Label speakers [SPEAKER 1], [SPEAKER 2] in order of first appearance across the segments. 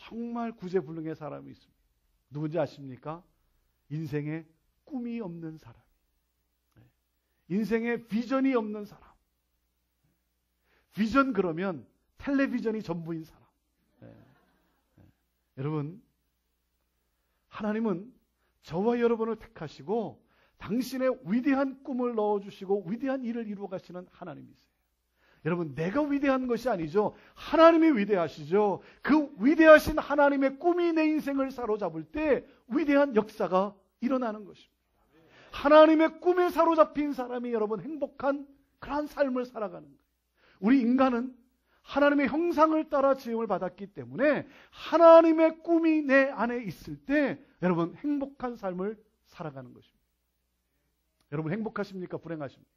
[SPEAKER 1] 정말 구제불능의 사람이 있습니다. 누군지 아십니까? 인생에 꿈이 없는 사람. 인생에 비전이 없는 사람. 비전 그러면 텔레비전이 전부인 사람. 여러분, 하나님은 저와 여러분을 택하시고 당신의 위대한 꿈을 넣어주시고 위대한 일을 이루어 가시는 하나님이세요. 여러분, 내가 위대한 것이 아니죠. 하나님이 위대하시죠. 그 위대하신 하나님의 꿈이 내 인생을 사로잡을 때 위대한 역사가 일어나는 것입니다. 하나님의 꿈에 사로잡힌 사람이 여러분 행복한 그러한 삶을 살아가는 거예요. 우리 인간은 하나님의 형상을 따라 지음을 받았기 때문에 하나님의 꿈이 내 안에 있을 때 여러분 행복한 삶을 살아가는 것입니다. 여러분 행복하십니까? 불행하십니까?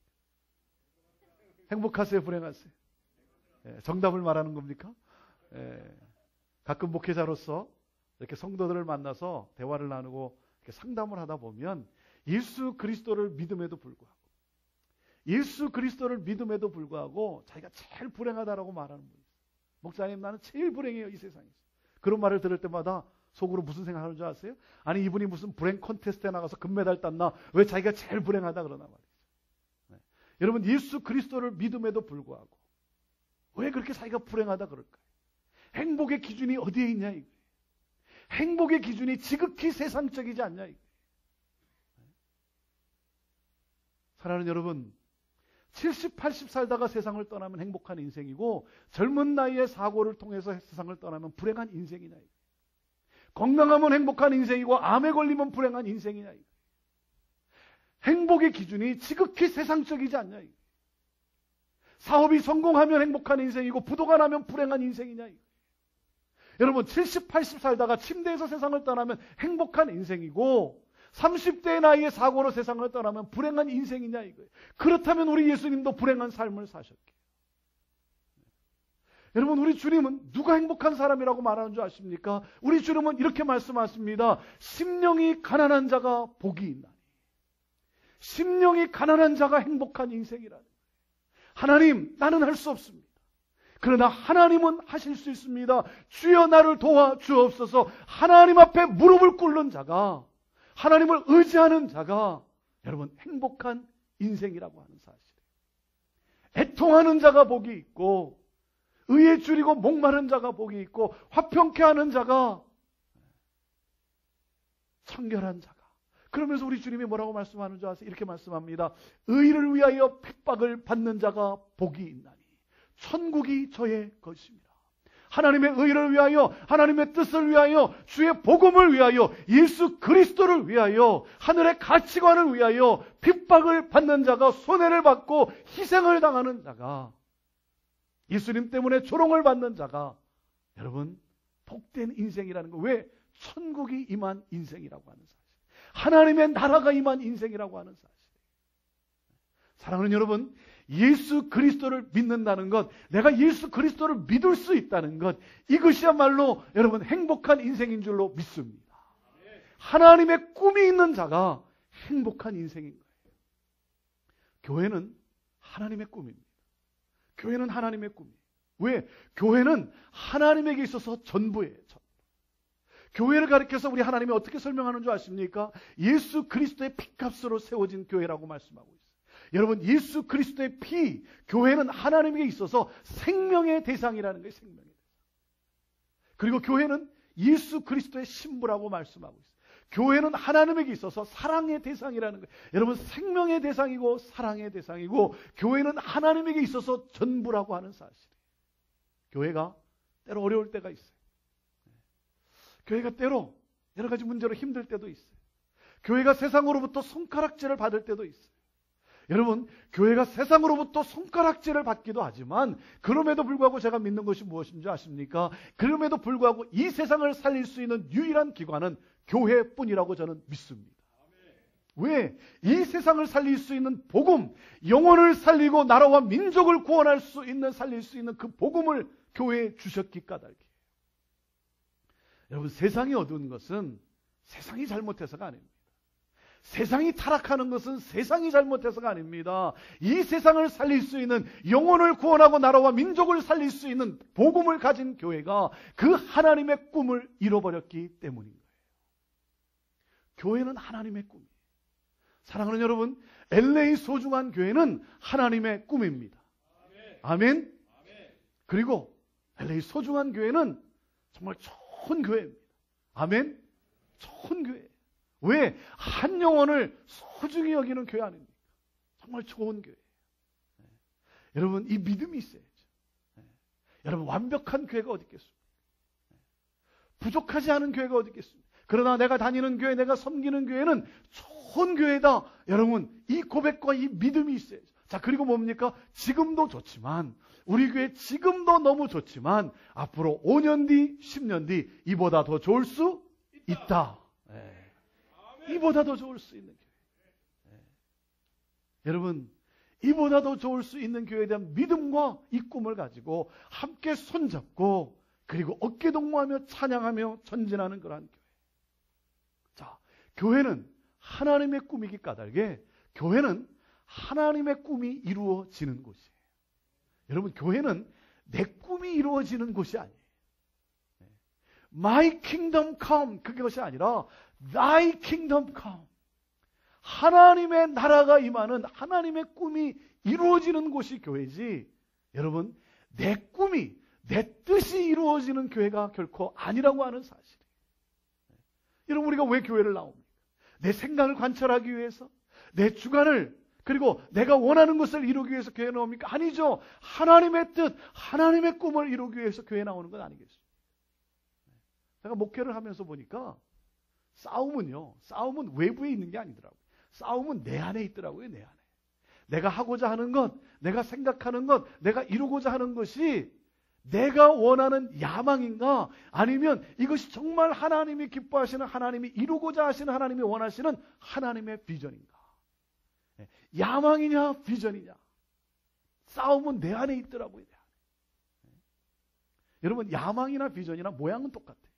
[SPEAKER 1] 행복하세요? 불행하세요? 정답을 말하는 겁니까? 가끔 목회자로서 이렇게 성도들을 만나서 대화를 나누고 이렇게 상담을 하다 보면 예수 그리스도를 믿음에도 불구하고 자기가 제일 불행하다라고 말하는 분이 있어요. 목사님, 나는 제일 불행해요, 이 세상에서. 그런 말을 들을 때마다 속으로 무슨 생각하는 줄 아세요? 아니, 이분이 무슨 불행 콘테스트에 나가서 금메달 땄나? 왜 자기가 제일 불행하다 그러나 말이죠. 여러분, 예수 그리스도를 믿음에도 불구하고 왜 그렇게 자기가 불행하다 그럴까요? 행복의 기준이 어디에 있냐 이거예요. 행복의 기준이 지극히 세상적이지 않냐 이거예요. 사랑하는 여러분, 70, 80 살다가 세상을 떠나면 행복한 인생이고 젊은 나이에 사고를 통해서 세상을 떠나면 불행한 인생이냐 이거예요. 건강하면 행복한 인생이고 암에 걸리면 불행한 인생이냐 이거예요. 행복의 기준이 지극히 세상적이지 않냐 이거예요. 사업이 성공하면 행복한 인생이고 부도가 나면 불행한 인생이냐 이거예요. 여러분 70, 80 살다가 침대에서 세상을 떠나면 행복한 인생이고 30대의 나이에 사고로 세상을 떠나면 불행한 인생이냐 이거예요. 그렇다면 우리 예수님도 불행한 삶을 사셨기에. 여러분 우리 주님은 누가 행복한 사람이라고 말하는 줄 아십니까? 우리 주님은 이렇게 말씀하십니다. 심령이 가난한 자가 복이 있나니. 심령이 가난한 자가 행복한 인생이라는 거예요. 하나님, 나는 할 수 없습니다. 그러나 하나님은 하실 수 있습니다. 주여 나를 도와 주옵소서. 하나님 앞에 무릎을 꿇는 자가, 하나님을 의지하는 자가 여러분 행복한 인생이라고 하는 사실이에요. 애통하는 자가 복이 있고 의에 줄이고 목마른 자가 복이 있고 화평케 하는 자가 청결한 자가. 그러면서 우리 주님이 뭐라고 말씀하는 줄 아세요? 이렇게 말씀합니다. 의를 위하여 핍박을 받는 자가 복이 있나니 천국이 저의 것입니다. 하나님의 의를 위하여, 하나님의 뜻을 위하여, 주의 복음을 위하여, 예수 그리스도를 위하여, 하늘의 가치관을 위하여 핍박을 받는 자가, 손해를 받고 희생을 당하는 자가, 예수님 때문에 조롱을 받는 자가 여러분 복된 인생이라는 거. 왜? 천국이 임한 인생이라고 하는 사실, 하나님의 나라가 임한 인생이라고 하는 사실. 사랑하는 여러분, 예수 그리스도를 믿는다는 것, 내가 예수 그리스도를 믿을 수 있다는 것, 이것이야말로 여러분 행복한 인생인 줄로 믿습니다. 하나님의 꿈이 있는 자가 행복한 인생인 거예요. 교회는 하나님의 꿈입니다. 교회는 하나님의 꿈이에요. 왜? 교회는 하나님에게 있어서 전부예요. 교회를 가리켜서 우리 하나님이 어떻게 설명하는 줄 아십니까? 예수 그리스도의 피값으로 세워진 교회라고 말씀하고 있어요. 여러분 예수 그리스도의 피, 교회는 하나님에게 있어서 생명의 대상이라는 거예요. 생명의 대상. 그리고 교회는 예수 그리스도의 신부라고 말씀하고 있어요. 교회는 하나님에게 있어서 사랑의 대상이라는 거예요. 여러분 생명의 대상이고 사랑의 대상이고 교회는 하나님에게 있어서 전부라고 하는 사실이에요. 교회가 때로 어려울 때가 있어요. 교회가 때로 여러 가지 문제로 힘들 때도 있어요. 교회가 세상으로부터 손가락질을 받을 때도 있어요. 여러분 교회가 세상으로부터 손가락질을 받기도 하지만 그럼에도 불구하고 제가 믿는 것이 무엇인지 아십니까? 그럼에도 불구하고 이 세상을 살릴 수 있는 유일한 기관은 교회뿐이라고 저는 믿습니다. 왜? 이 세상을 살릴 수 있는 복음, 영혼을 살리고 나라와 민족을 구원할 수 있는, 살릴 수 있는 그 복음을 교회에 주셨기 까닭이에요. 여러분 세상이 어두운 것은 세상이 잘못해서가 아닙니다. 세상이 타락하는 것은 세상이 잘못해서가 아닙니다. 이 세상을 살릴 수 있는, 영혼을 구원하고 나라와 민족을 살릴 수 있는 복음을 가진 교회가 그 하나님의 꿈을 잃어버렸기 때문인 거예요. 교회는 하나님의 꿈이에요. 사랑하는 여러분, LA 소중한 교회는 하나님의 꿈입니다. 아멘. 그리고 LA 소중한 교회는 정말 좋은 교회입니다. 아멘. 좋은 교회. 왜? 한 영혼을 소중히 여기는 교회 아닙니까? 정말 좋은 교회. 여러분, 이 믿음이 있어야죠. 여러분, 완벽한 교회가 어디 있겠습니까? 부족하지 않은 교회가 어디 있겠습니까? 그러나 내가 다니는 교회, 내가 섬기는 교회는 좋은 교회다. 여러분, 이 고백과 이 믿음이 있어야죠. 자, 그리고 뭡니까? 지금도 좋지만, 우리 교회 지금도 너무 좋지만 앞으로 5년 뒤, 10년 뒤 이보다 더 좋을 수 있다. 이보다 더 좋을 수 있는 교회. 여러분, 이보다 더 좋을 수 있는 교회에 대한 믿음과 이 꿈을 가지고 함께 손잡고 그리고 어깨동무하며 찬양하며 전진하는 그러한 교회. 자, 교회는 하나님의 꿈이기 까닭에 교회는 하나님의 꿈이 이루어지는 곳이에요. 여러분, 교회는 내 꿈이 이루어지는 곳이 아니에요. My kingdom come, 그것이 아니라 Thy kingdom come. 하나님의 나라가 임하는 하나님의 꿈이 이루어지는 곳이 교회지, 여러분, 내 꿈이, 내 뜻이 이루어지는 교회가 결코 아니라고 하는 사실이에요. 여러분, 우리가 왜 교회를 나옵니까? 내 생각을 관찰하기 위해서, 내 주관을, 그리고 내가 원하는 것을 이루기 위해서 교회에 나옵니까? 아니죠. 하나님의 뜻, 하나님의 꿈을 이루기 위해서 교회에 나오는 건 아니겠습니까? 제가 목회를 하면서 보니까 싸움은 외부에 있는 게 아니더라고요. 싸움은 내 안에 있더라고요. 내 안에. 내가 하고자 하는 것, 내가 생각하는 것, 내가 이루고자 하는 것이 내가 원하는 야망인가? 아니면 이것이 정말 하나님이 기뻐하시는, 하나님이 이루고자 하시는, 하나님이 원하시는 하나님의 비전인가? 야망이냐 비전이냐? 싸움은 내 안에 있더라고요. 내 안에. 여러분, 야망이나 비전이나 모양은 똑같아요.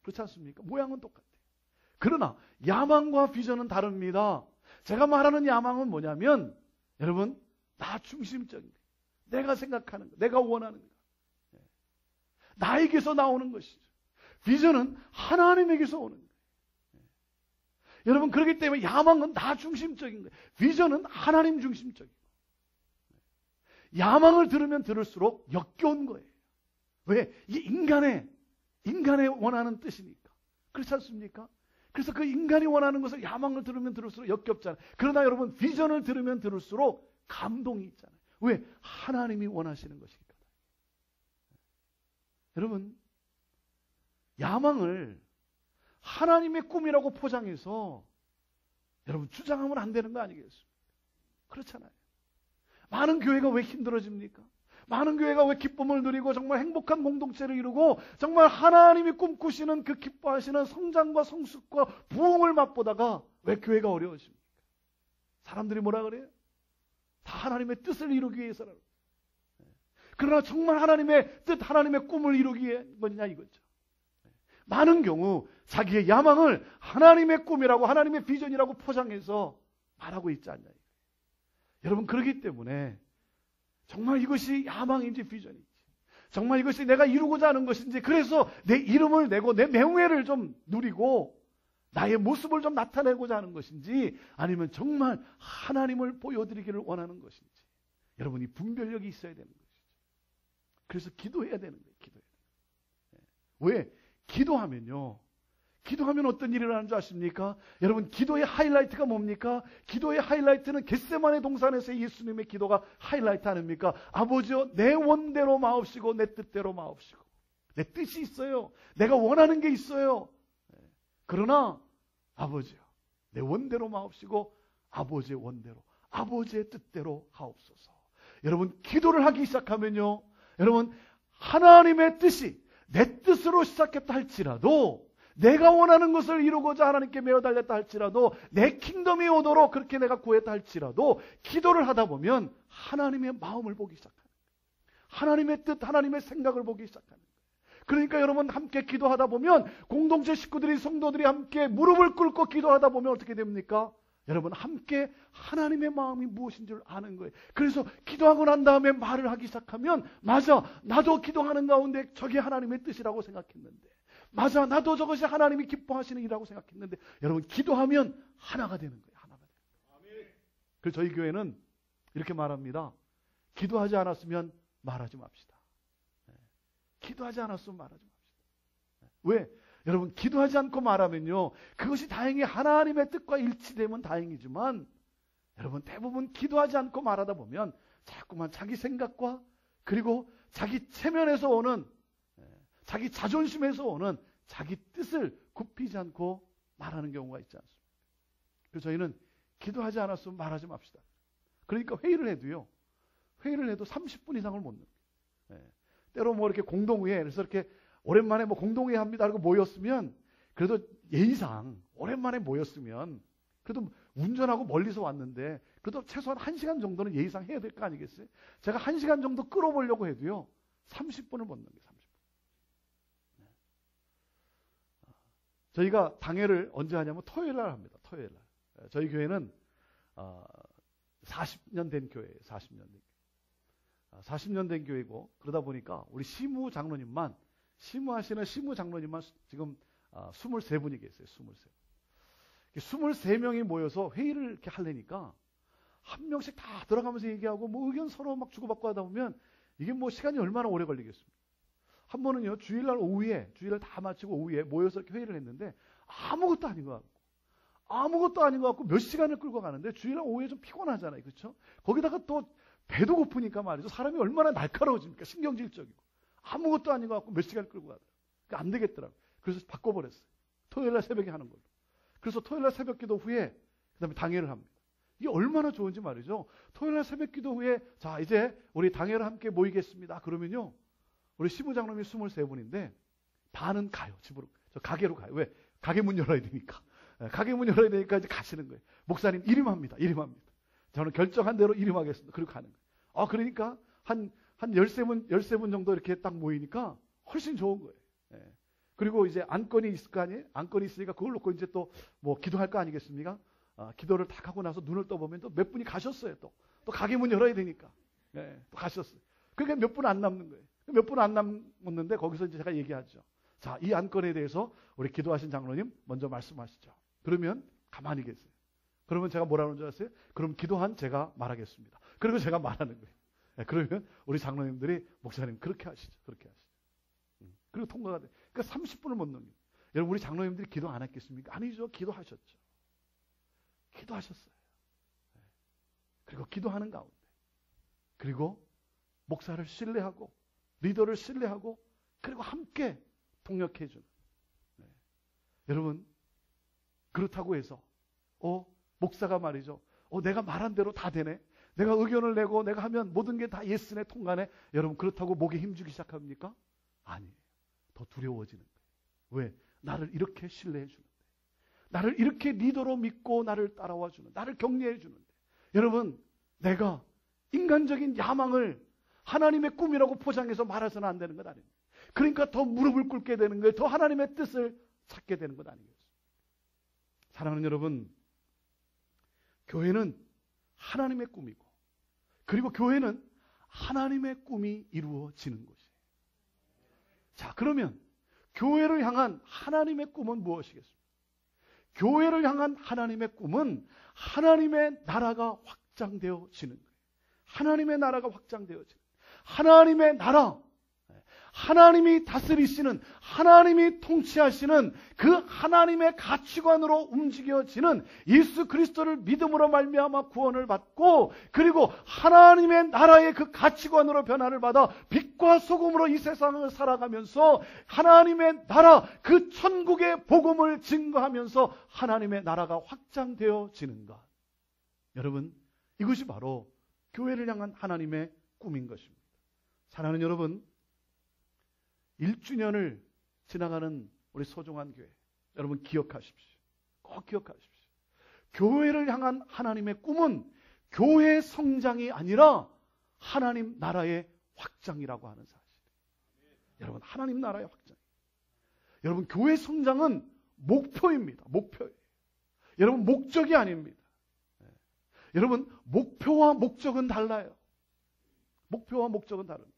[SPEAKER 1] 그렇지 않습니까? 모양은 똑같아요. 그러나 야망과 비전은 다릅니다. 제가 말하는 야망은 뭐냐면, 여러분, 나 중심적인 거예요. 내가 생각하는 거, 내가 원하는 거, 나에게서 나오는 것이죠. 비전은 하나님에게서 오는 거예요. 여러분, 그렇기 때문에 야망은 나 중심적인 거예요. 비전은 하나님 중심적인 거예요. 야망을 들으면 들을수록 역겨운 거예요. 왜? 이게 인간의 원하는 뜻이니까. 그렇지 않습니까? 그래서 그 인간이 원하는 것을 야망을 들으면 들을수록 역겹잖아요. 그러나 여러분, 비전을 들으면 들을수록 감동이 있잖아요. 왜? 하나님이 원하시는 것이니까. 여러분, 야망을 하나님의 꿈이라고 포장해서 여러분 주장하면 안 되는 거 아니겠습니까? 그렇잖아요. 많은 교회가 왜 힘들어집니까? 많은 교회가 왜 기쁨을 누리고 정말 행복한 공동체를 이루고 정말 하나님이 꿈꾸시는 그 기뻐하시는 성장과 성숙과 부흥을 맛보다가 왜 교회가 어려워집니까? 사람들이 뭐라 그래요? 다 하나님의 뜻을 이루기 위해서라고. 그러나 정말 하나님의 뜻, 하나님의 꿈을 이루기 위해 뭐냐 이거죠. 많은 경우 자기의 야망을 하나님의 꿈이라고, 하나님의 비전이라고 포장해서 말하고 있지 않냐. 여러분, 그렇기 때문에 정말 이것이 야망인지 비전인지, 정말 이것이 내가 이루고자 하는 것인지, 그래서 내 이름을 내고 내 명예를 좀 누리고 나의 모습을 좀 나타내고자 하는 것인지, 아니면 정말 하나님을 보여드리기를 원하는 것인지, 여러분, 이 분별력이 있어야 되는 것이죠. 그래서 기도해야 되는 거예요. 기도해야 되는 거예요. 왜? 기도하면 어떤 일이 일어나는 줄 아십니까? 여러분, 기도의 하이라이트가 뭡니까? 기도의 하이라이트는 겟세마네 동산에서의 예수님의 기도가 하이라이트 아닙니까? 아버지여, 내 원대로 마옵시고 내 뜻대로 마옵시고. 내 뜻이 있어요. 내가 원하는 게 있어요. 그러나 아버지여, 내 원대로 마옵시고 아버지의 원대로, 아버지의 뜻대로 하옵소서. 여러분, 기도를 하기 시작하면요, 여러분, 하나님의 뜻이 내 뜻으로 시작했다 할지라도, 내가 원하는 것을 이루고자 하나님께 매어 달렸다 할지라도, 내 킹덤이 오도록 그렇게 내가 구했다 할지라도, 기도를 하다 보면 하나님의 마음을 보기 시작하는 거예요. 하나님의 뜻, 하나님의 생각을 보기 시작하는 거예요. 그러니까 여러분 함께 기도하다 보면 공동체 식구들이 성도들이 함께 무릎을 꿇고 기도하다 보면 어떻게 됩니까? 여러분 함께 하나님의 마음이 무엇인 줄 아는 거예요. 그래서 기도하고 난 다음에 말을 하기 시작하면 맞아, 나도 기도하는 가운데 저게 하나님의 뜻이라고 생각했는데, 맞아, 나도 저것이 하나님이 기뻐하시는 일이라고 생각했는데, 여러분 기도하면 하나가 되는 거예요. 하나가 되는 거예요. 그래서 저희 교회는 이렇게 말합니다. 기도하지 않았으면 말하지 맙시다. 기도하지 않았으면 말하지 맙시다. 왜? 여러분 기도하지 않고 말하면요, 그것이 다행히 하나님의 뜻과 일치되면 다행이지만, 여러분 대부분 기도하지 않고 말하다 보면 자꾸만 자기 생각과 그리고 자기 체면에서 오는, 자기 자존심에서 오는 자기 뜻을 굽히지 않고 말하는 경우가 있지 않습니까? 그래서 저희는 기도하지 않았으면 말하지 맙시다. 그러니까 회의를 해도 30분 이상을 못 넘겨요. 때로 뭐 이렇게 공동회의, 그래서 이렇게 오랜만에 뭐 공동회의 합니다 하고 모였으면, 그래도 예의상 오랜만에 모였으면 그래도 운전하고 멀리서 왔는데 그래도 최소한 1시간 정도는 예의상 해야 될 거 아니겠어요? 제가 1시간 정도 끌어보려고 해도요 30분을 못 넘겨요. 30분. 저희가 당회를 언제 하냐면 토요일 날 합니다. 토요일 날. 저희 교회는 40년 된 교회예요. 40년 된 교회고, 그러다 보니까 우리 시무 장로님만, 시무하시는 시무 장로님만 지금 23분이 계세요. 23명이 모여서 회의를 이렇게 하려니까 한 명씩 다 들어가면서 얘기하고 뭐 의견 서로 막 주고받고 하다 보면 이게 뭐 시간이 얼마나 오래 걸리겠습니까? 한 번은요, 주일날 주일날 다 마치고 오후에 모여서 이렇게 회의를 했는데 아무것도 아닌 것 같고 몇 시간을 끌고 가는데, 주일날 오후에 좀 피곤하잖아요. 그렇죠? 거기다가 또 배도 고프니까 말이죠. 사람이 얼마나 날카로워집니까? 신경질적이고. 아무것도 아닌 것 같고 몇 시간을 끌고 가더라고요. 그러니까 안 되겠더라고요. 그래서 바꿔버렸어요. 토요일날 새벽에 하는 걸로. 그래서 토요일날 새벽 기도 후에 그 다음에 당회를 합니다. 이게 얼마나 좋은지 말이죠. 토요일날 새벽 기도 후에 자 이제 우리 당회를 함께 모이겠습니다. 그러면요, 우리 시부장님이 23분인데 반은 가요. 집으로. 저 가게로 가요. 왜? 가게 문 열어야 되니까. 가게 문 열어야 되니까 이제 가시는 거예요. 목사님 이름합니다. 저는 결정한 대로 이름하겠습니다. 그리고 가는 거예요. 그러니까 한 13분 정도 이렇게 딱 모이니까 훨씬 좋은 거예요. 그리고 이제 안건이 있을 거 아니에요? 안건이 있으니까 그걸 놓고 이제 또 뭐 기도할 거 아니겠습니까? 기도를 딱 하고 나서 눈을 떠보면 또 몇 분이 가셨어요. 또 가게 문 열어야 되니까. 또 가셨어요. 그러니까 몇 분 안 남는 거예요. 몇 분 안 남았는데 거기서 이제 제가 얘기하죠. 자, 이 안건에 대해서 우리 기도하신 장로님 먼저 말씀하시죠. 그러면 가만히 계세요. 그러면 제가 뭐라는 줄 아세요? 그럼 기도한 제가 말하겠습니다. 그리고 제가 말하는 거예요. 그러면 우리 장로님들이 목사님 그렇게 하시죠. 그리고 통과가 돼요. 그러니까 30분을 못 넘겨요. 여러분 우리 장로님들이 기도 안 했겠습니까? 아니죠. 기도하셨죠. 기도하셨어요. 그리고 기도하는 가운데, 그리고 목사를 신뢰하고 리더를 신뢰하고 그리고 함께 동력해 주는. 여러분 그렇다고 해서 목사가 말이죠. 내가 말한 대로 다 되네. 내가 의견을 내고 내가 하면 모든 게 다 예스네, 통과네. 여러분 그렇다고 목에 힘주기 시작합니까? 아니에요. 더 두려워지는 거예요. 왜? 나를 이렇게 신뢰해 주는데, 나를 이렇게 리더로 믿고 나를 따라와 주는, 나를 격려해 주는데, 여러분 내가 인간적인 야망을 하나님의 꿈이라고 포장해서 말해서는 안 되는 것 아닙니까? 그러니까 더 무릎을 꿇게 되는 거예요. 더 하나님의 뜻을 찾게 되는 것 아니겠습니까? 사랑하는 여러분, 교회는 하나님의 꿈이고, 그리고 교회는 하나님의 꿈이 이루어지는 곳이에요. 자, 그러면 교회를 향한 하나님의 꿈은 무엇이겠습니까? 교회를 향한 하나님의 꿈은 하나님의 나라가 확장되어지는 거예요. 하나님의 나라가 확장되어지는, 하나님의 나라, 하나님이 다스리시는, 하나님이 통치하시는 그 하나님의 가치관으로 움직여지는 예수 그리스도를 믿음으로 말미암아 구원을 받고, 그리고 하나님의 나라의 그 가치관으로 변화를 받아 빛과 소금으로 이 세상을 살아가면서 하나님의 나라, 그 천국의 복음을 증거하면서 하나님의 나라가 확장되어지는 것. 여러분, 이것이 바로 교회를 향한 하나님의 꿈인 것입니다. 사랑하는 여러분, 1주년을 지나가는 우리 소중한 교회, 여러분 기억하십시오. 꼭 기억하십시오. 교회를 향한 하나님의 꿈은 교회 성장이 아니라 하나님 나라의 확장이라고 하는 사실. 여러분, 하나님 나라의 확장. 여러분, 교회 성장은 목표입니다. 목표예요. 여러분, 목적이 아닙니다. 여러분, 목표와 목적은 달라요. 목표와 목적은 다릅니다.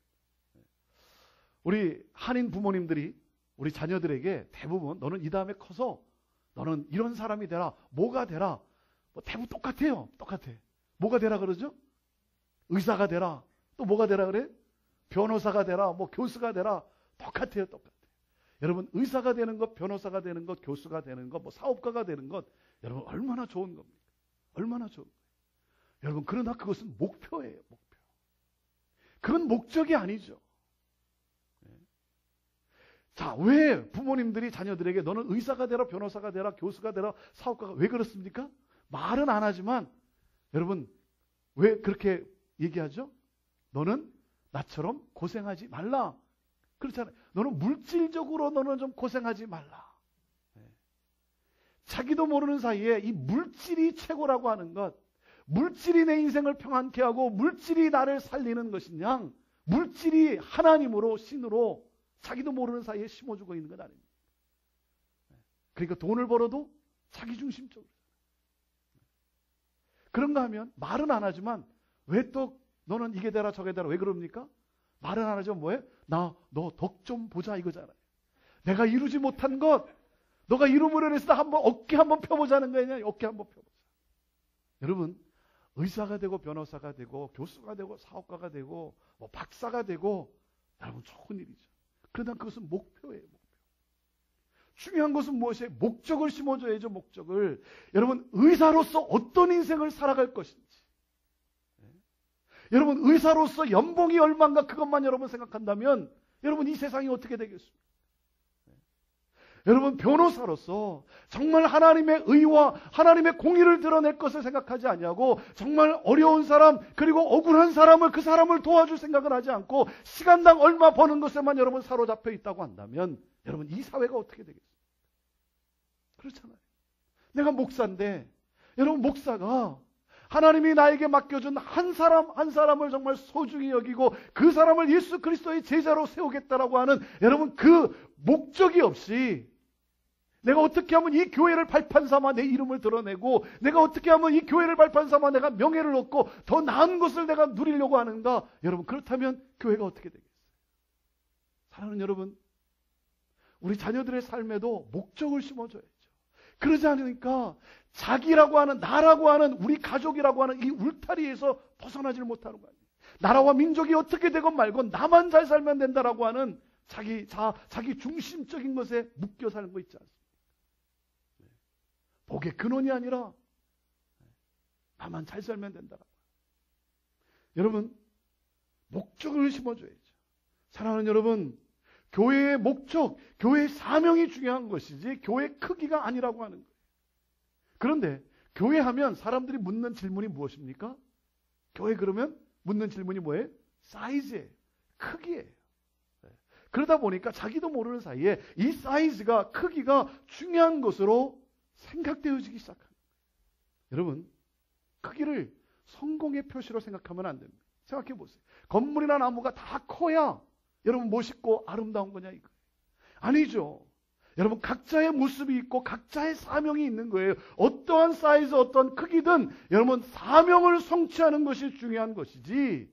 [SPEAKER 1] 우리 한인 부모님들이 우리 자녀들에게 대부분 너는 이 다음에 커서 너는 이런 사람이 되라, 뭐가 되라, 뭐 대부분 똑같아요. 똑같아. 뭐가 되라 그러죠? 의사가 되라. 또 뭐가 되라 그래? 변호사가 되라, 뭐 교수가 되라. 똑같아요. 똑같아요. 여러분, 의사가 되는 것, 변호사가 되는 것, 교수가 되는 것, 뭐 사업가가 되는 것, 여러분 얼마나 좋은 겁니까? 얼마나 좋은 거예요. 여러분, 그러나 그것은 목표예요. 목표. 그건 목적이 아니죠. 자, 왜 부모님들이 자녀들에게 너는 의사가 되라, 변호사가 되라, 교수가 되라, 사업가가, 왜 그렇습니까? 말은 안 하지만 여러분, 왜 그렇게 얘기하죠? 너는 나처럼 고생하지 말라. 그렇잖아요. 너는 물질적으로 너는 좀 고생하지 말라. 자기도 모르는 사이에 이 물질이 최고라고 하는 것, 물질이 내 인생을 평안케 하고 물질이 나를 살리는 것이냐, 물질이 하나님으로, 신으로 자기도 모르는 사이에 심어주고 있는 것 아닙니까? 그러니까 돈을 벌어도 자기중심적으로. 그런가 하면 말은 안 하지만 왜 또 너는 이게 되라 저게 되라 왜 그럽니까? 말은 안 하지만 뭐해? 너 덕 좀 보자 이거잖아요. 내가 이루지 못한 것 너가 이루므로 해서 한번 어깨 한번 펴보자는 거냐? 어깨 한번 펴보자. 여러분, 의사가 되고 변호사가 되고 교수가 되고 사업가가 되고 뭐 박사가 되고 여러분 좋은 일이죠. 그러나 그것은 목표예요. 목표. 중요한 것은 무엇이에요? 목적을 심어줘야죠. 목적을. 여러분, 의사로서 어떤 인생을 살아갈 것인지. 여러분, 의사로서 연봉이 얼마인가 그것만 여러분 생각한다면 여러분 이 세상이 어떻게 되겠습니까? 여러분, 변호사로서 정말 하나님의 의와 하나님의 공의를 드러낼 것을 생각하지 아니하고 정말 어려운 사람 그리고 억울한 사람을 그 사람을 도와줄 생각을 하지 않고 시간당 얼마 버는 것에만 여러분 사로잡혀 있다고 한다면 여러분 이 사회가 어떻게 되겠습니까? 그렇잖아요. 내가 목사인데 여러분 목사가 하나님이 나에게 맡겨준 한 사람 한 사람을 정말 소중히 여기고 그 사람을 예수 그리스도의 제자로 세우겠다라고 하는 여러분 그 목적이 없이 내가 어떻게 하면 이 교회를 발판 삼아 내 이름을 드러내고 내가 어떻게 하면 이 교회를 발판 삼아 내가 명예를 얻고 더 나은 것을 내가 누리려고 하는가? 여러분 그렇다면 교회가 어떻게 되겠어요? 사랑하는 여러분, 우리 자녀들의 삶에도 목적을 심어줘야죠. 그러지 않으니까 자기라고 하는 나라고 하는 우리 가족이라고 하는 이 울타리에서 벗어나질 못하는 거 아니에요. 나라와 민족이 어떻게 되건 말건 나만 잘 살면 된다라고 하는 자기 중심적인 것에 묶여 사는 거 있지 않습니까? 복의 근원이 아니라 나만 잘 살면 된다라고. 여러분, 목적을 심어줘야죠. 사랑하는 여러분, 교회의 목적, 교회의 사명이 중요한 것이지 교회 크기가 아니라고 하는 거예요. 그런데 교회 하면 사람들이 묻는 질문이 무엇입니까? 교회 그러면 묻는 질문이 뭐예요? 사이즈예요. 크기예요. 그러다 보니까 자기도 모르는 사이에 이 사이즈가, 크기가 중요한 것으로 생각되어지기 시작합니다. 여러분, 크기를 성공의 표시로 생각하면 안 됩니다. 생각해 보세요. 건물이나 나무가 다 커야 여러분 멋있고 아름다운 거냐 이거? 아니죠. 여러분 각자의 모습이 있고 각자의 사명이 있는 거예요. 어떠한 사이즈, 어떠한 크기든 여러분 사명을 성취하는 것이 중요한 것이지.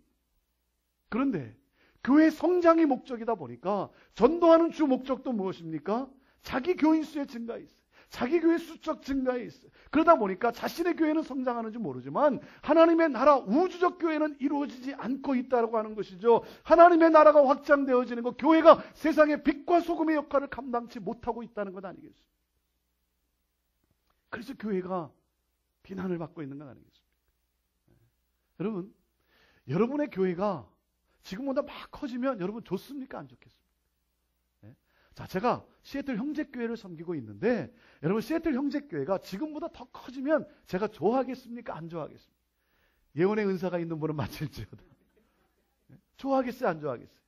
[SPEAKER 1] 그런데 교회 성장이 목적이다 보니까 전도하는 주 목적도 무엇입니까? 자기 교인 수의 증가에 있어요. 자기 교회 수적 증가에 있어요. 그러다 보니까 자신의 교회는 성장하는지 모르지만 하나님의 나라, 우주적 교회는 이루어지지 않고 있다고 하는 것이죠. 하나님의 나라가 확장되어지는 것, 교회가 세상의 빛과 소금의 역할을 감당치 못하고 있다는 것 아니겠습니까? 그래서 교회가 비난을 받고 있는 건 아니겠습니까? 여러분, 여러분의 교회가 지금보다 막 커지면 여러분 좋습니까? 안 좋겠습니까? 자, 제가 시애틀 형제교회를 섬기고 있는데 여러분 시애틀 형제교회가 지금보다 더 커지면 제가 좋아하겠습니까? 안 좋아하겠습니까? 예언의 은사가 있는 분은 맞을지어다. 좋아하겠어요? 안 좋아하겠어요?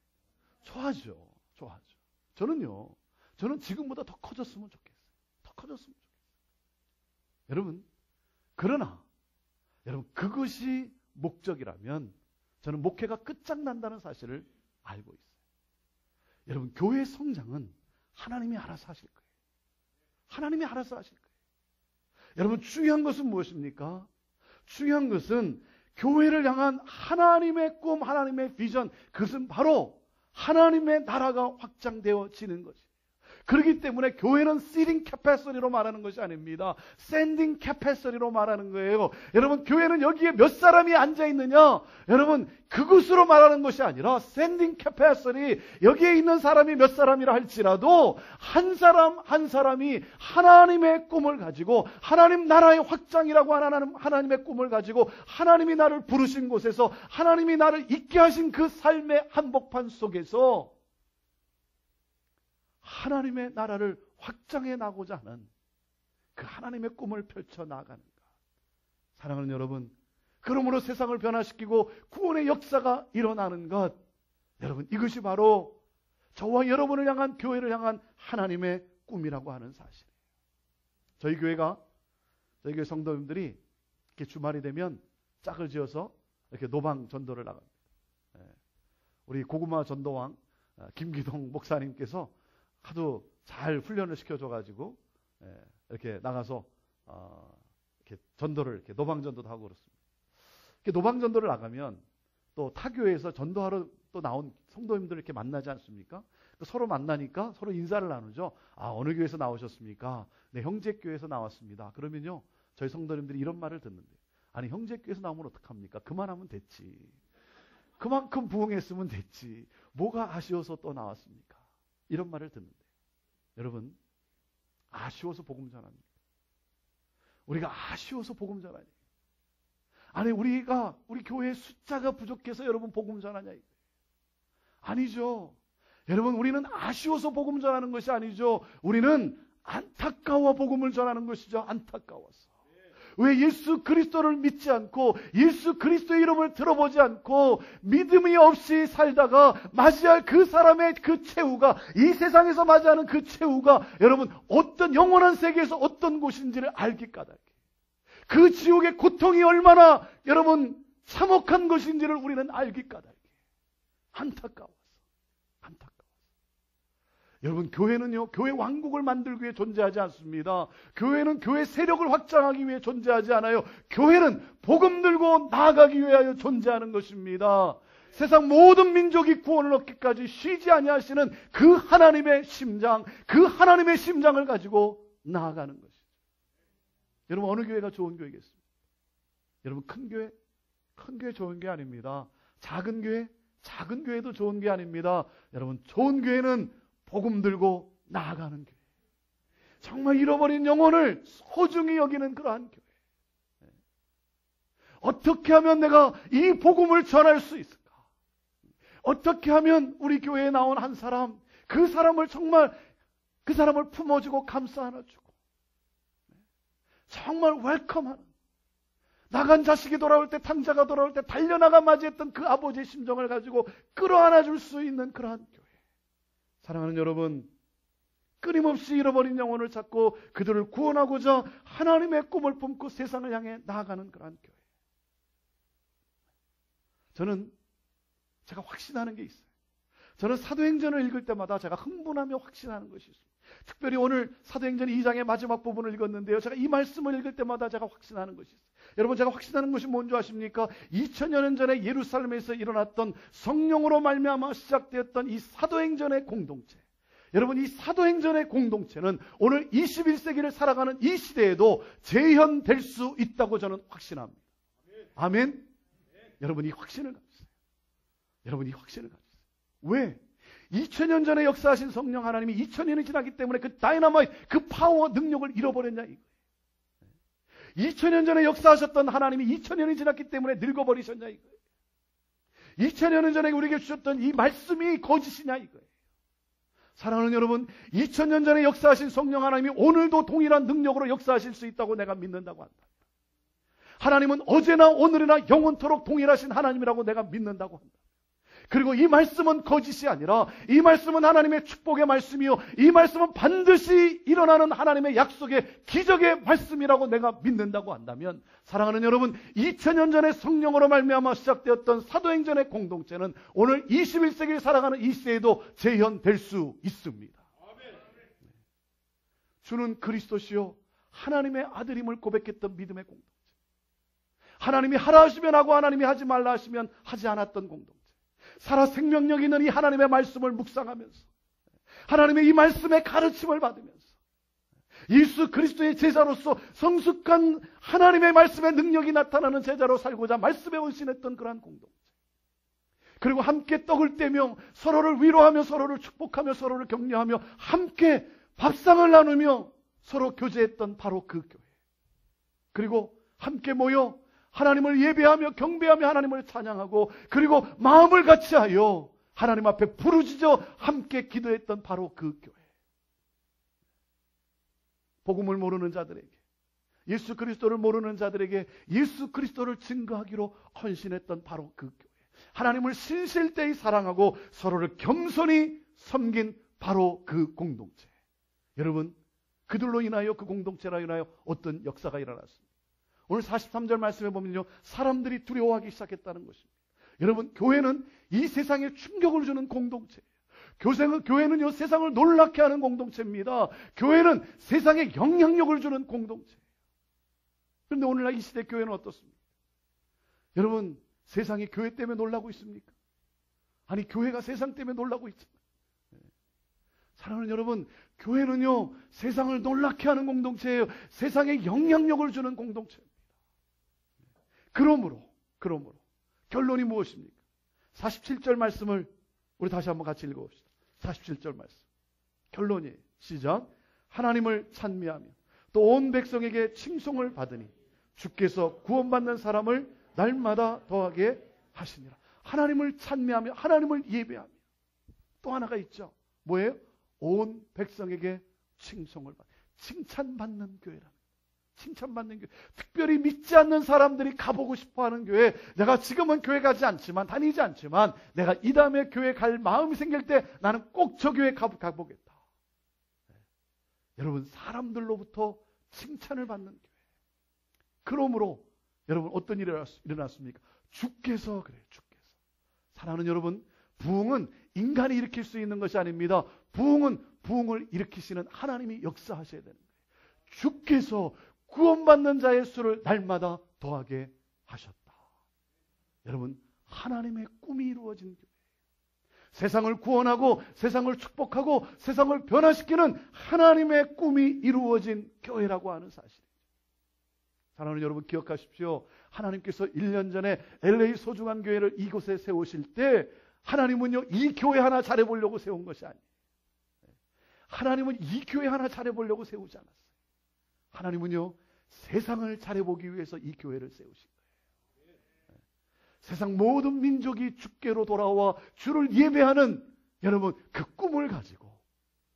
[SPEAKER 1] 좋아하죠. 좋아하죠. 저는 지금보다 더 커졌으면 좋겠어요. 더 커졌으면 좋겠어요. 여러분, 그러나 여러분 그것이 목적이라면 저는 목회가 끝장난다는 사실을 알고 있어요. 여러분, 교회 성장은 하나님이 알아서 하실 거예요. 하나님이 알아서 하실 거예요. 여러분, 중요한 것은 무엇입니까? 중요한 것은 교회를 향한 하나님의 꿈, 하나님의 비전, 그것은 바로 하나님의 나라가 확장되어지는 것이에요. 그렇기 때문에 교회는 seating capacity로 말하는 것이 아닙니다. standing capacity로 말하는 거예요. 여러분, 교회는 여기에 몇 사람이 앉아있느냐? 여러분, 그것으로 말하는 것이 아니라 standing capacity, 여기에 있는 사람이 몇 사람이라 할지라도 한 사람 한 사람이 하나님의 꿈을 가지고, 하나님 나라의 확장이라고 하는 하나님의 꿈을 가지고, 하나님이 나를 부르신 곳에서 하나님이 나를 있게 하신 그 삶의 한복판 속에서 하나님의 나라를 확장해 나가고자 하는 그 하나님의 꿈을 펼쳐 나가는 것. 사랑하는 여러분, 그러므로 세상을 변화시키고 구원의 역사가 일어나는 것, 여러분, 이것이 바로 저와 여러분을 향한, 교회를 향한 하나님의 꿈이라고 하는 사실이에요. 저희 교회 성도님들이 이렇게 주말이 되면 짝을 지어서 이렇게 노방 전도를 나갑니다. 우리 고구마 전도왕 김기동 목사님께서 하도 잘 훈련을 시켜줘가지고 이렇게 나가서 이렇게 전도를, 이렇게 노방전도도 하고 그렇습니다. 이렇게 노방전도를 나가면 또 타교에서 전도하러 또 나온 성도님들 이렇게 만나지 않습니까? 서로 만나니까 서로 인사를 나누죠. 아, 어느 교회에서 나오셨습니까? 네, 형제교회에서 나왔습니다. 그러면요, 저희 성도님들이 이런 말을 듣는데요. 아니, 형제교회에서 나오면 어떡합니까? 그만하면 됐지. 그만큼 부흥했으면 됐지. 뭐가 아쉬워서 또 나왔습니까? 이런 말을 듣는데, 여러분, 아쉬워서 복음 전합니다. 우리가 아쉬워서 복음 전하니, 아니, 우리 교회의 숫자가 부족해서 여러분 복음 전하냐, 이거예요. 아니죠. 여러분, 우리는 아쉬워서 복음 전하는 것이 아니죠. 우리는 안타까워 복음을 전하는 것이죠. 안타까워서. 왜 예수 그리스도를 믿지 않고 예수 그리스도의 이름을 들어보지 않고 믿음이 없이 살다가 맞이할 그 사람의 그 최후가, 이 세상에서 맞이하는 그 최후가 여러분 어떤 영원한 세계에서 어떤 곳인지를 알기 까닭에, 그 지옥의 고통이 얼마나 여러분 참혹한 것인지를 우리는 알기 까닭에 안타까워서. 여러분, 교회는요, 교회 왕국을 만들기 위해 존재하지 않습니다. 교회는 교회 세력을 확장하기 위해 존재하지 않아요. 교회는 복음 들고 나아가기 위하여 존재하는 것입니다. 세상 모든 민족이 구원을 얻기까지 쉬지 아니하시는 그 하나님의 심장, 그 하나님의 심장을 가지고 나아가는 것이죠. 여러분, 어느 교회가 좋은 교회겠습니까? 여러분, 큰 교회 좋은 게 아닙니다. 작은 교회도 좋은 게 아닙니다. 여러분, 좋은 교회는 복음 들고 나아가는 교회. 정말 잃어버린 영혼을 소중히 여기는 그러한 교회. 어떻게 하면 내가 이 복음을 전할 수 있을까? 어떻게 하면 우리 교회에 나온 한 사람, 그 사람을 정말, 그 사람을 품어주고 감싸 안아주고 정말 웰컴하는, 나간 자식이 돌아올 때, 탕자가 돌아올 때 달려나가 맞이했던 그 아버지의 심정을 가지고 끌어안아줄 수 있는 그러한 교회. 사랑하는 여러분, 끊임없이 잃어버린 영혼을 찾고 그들을 구원하고자 하나님의 꿈을 품고 세상을 향해 나아가는 그러한 교회. 저는 제가 확신하는 게 있어요. 저는 사도행전을 읽을 때마다 제가 흥분하며 확신하는 것이 있습니다. 특별히 오늘 사도행전 2장의 마지막 부분을 읽었는데요, 제가 이 말씀을 읽을 때마다 제가 확신하는 것이 있어요. 여러분, 제가 확신하는 것이 뭔지 아십니까? 2000년 전에 예루살렘에서 일어났던 성령으로 말미암아 시작되었던 이 사도행전의 공동체, 여러분, 이 사도행전의 공동체는 오늘 21세기를 살아가는 이 시대에도 재현될 수 있다고 저는 확신합니다. 아멘? 여러분, 이 확신을 가지세요. 여러분, 이 확신을 가지세요. 왜? 2000년 전에 역사하신 성령 하나님이 2000년이 지났기 때문에 그 다이너마이트, 그 파워, 능력을 잃어버렸냐 이거예요. 2000년 전에 역사하셨던 하나님이 2000년이 지났기 때문에 늙어버리셨냐 이거예요. 2000년 전에 우리에게 주셨던 이 말씀이 거짓이냐 이거예요. 사랑하는 여러분, 2000년 전에 역사하신 성령 하나님이 오늘도 동일한 능력으로 역사하실 수 있다고 내가 믿는다고 한다. 하나님은 어제나 오늘이나 영원토록 동일하신 하나님이라고 내가 믿는다고 한다. 그리고 이 말씀은 거짓이 아니라 이 말씀은 하나님의 축복의 말씀이요, 이 말씀은 반드시 일어나는 하나님의 약속의 기적의 말씀이라고 내가 믿는다고 한다면, 사랑하는 여러분, 2000년 전에 성령으로 말미암아 시작되었던 사도행전의 공동체는 오늘 21세기를 살아가는 이 시대에도 재현될 수 있습니다. 주는 그리스도시요 하나님의 아들임을 고백했던 믿음의 공동체. 하나님이 하라 하시면 하고 하나님이 하지 말라 하시면 하지 않았던 공동체. 살아 생명력 있는 이 하나님의 말씀을 묵상하면서 하나님의 이 말씀의 가르침을 받으면서 예수 그리스도의 제자로서 성숙한 하나님의 말씀의 능력이 나타나는 제자로 살고자 말씀에 헌신했던 그러한 공동체. 그리고 함께 떡을 떼며 서로를 위로하며 서로를 축복하며 서로를 격려하며 함께 밥상을 나누며 서로 교제했던 바로 그 교회. 그리고 함께 모여 하나님을 예배하며 경배하며 하나님을 찬양하고 그리고 마음을 같이하여 하나님 앞에 부르짖어 함께 기도했던 바로 그 교회. 복음을 모르는 자들에게, 예수 그리스도를 모르는 자들에게 예수 그리스도를 증거하기로 헌신했던 바로 그 교회. 하나님을 신실되이 사랑하고 서로를 겸손히 섬긴 바로 그 공동체. 여러분, 그들로 인하여 그 공동체로 인하여 어떤 역사가 일어났습니다. 오늘 43절 말씀에 보면요, 사람들이 두려워하기 시작했다는 것입니다. 여러분, 교회는 이 세상에 충격을 주는 공동체예요. 교회는요, 세상을 놀랍게 하는 공동체입니다. 교회는 세상에 영향력을 주는 공동체예요. 그런데 오늘날 이 시대 교회는 어떻습니까? 여러분, 세상이 교회 때문에 놀라고 있습니까? 아니, 교회가 세상 때문에 놀라고 있잖아요. 사랑하는 여러분, 교회는요, 세상을 놀랍게 하는 공동체예요. 세상에 영향력을 주는 공동체입니다. 그러므로 결론이 무엇입니까? 47절 말씀을 우리 다시 한번 같이 읽어봅시다. 47절 말씀. 결론이 시작. 하나님을 찬미하며 또 온 백성에게 칭송을 받으니 주께서 구원받는 사람을 날마다 더하게 하시니라. 하나님을 찬미하며 하나님을 예배하며 또 하나가 있죠. 뭐예요? 온 백성에게 칭송을 받는, 칭찬받는 교회라. 칭찬받는 교회. 특별히 믿지 않는 사람들이 가보고 싶어하는 교회. 내가 지금은 교회 가지 않지만, 다니지 않지만 내가 이 다음에 교회 갈 마음이 생길 때 나는 꼭 저 교회 가보겠다. 여러분, 사람들로부터 칭찬을 받는 교회. 그러므로 여러분, 어떤 일이 일어났습니까? 주께서 그래요. 주께서. 사랑하는 여러분, 부흥은 인간이 일으킬 수 있는 것이 아닙니다. 부흥은 부흥을 일으키시는 하나님이 역사하셔야 되는 거예요. 주께서 구원받는 자의 수를 날마다 더하게 하셨다. 여러분, 하나님의 꿈이 이루어진 교회. 세상을 구원하고 세상을 축복하고 세상을 변화시키는 하나님의 꿈이 이루어진 교회라고 하는 사실이죠. 사랑하는 여러분, 기억하십시오. 하나님께서 1년 전에 LA 소중한 교회를 이곳에 세우실 때 하나님은요, 이 교회 하나 잘해보려고 세운 것이 아니에요. 하나님은 이 교회 하나 잘해보려고 세우지 않았어요. 하나님은요, 세상을 잘해보기 위해서 이 교회를 세우신 거예요. 세상 모든 민족이 주께로 돌아와 주를 예배하는 여러분, 그 꿈을 가지고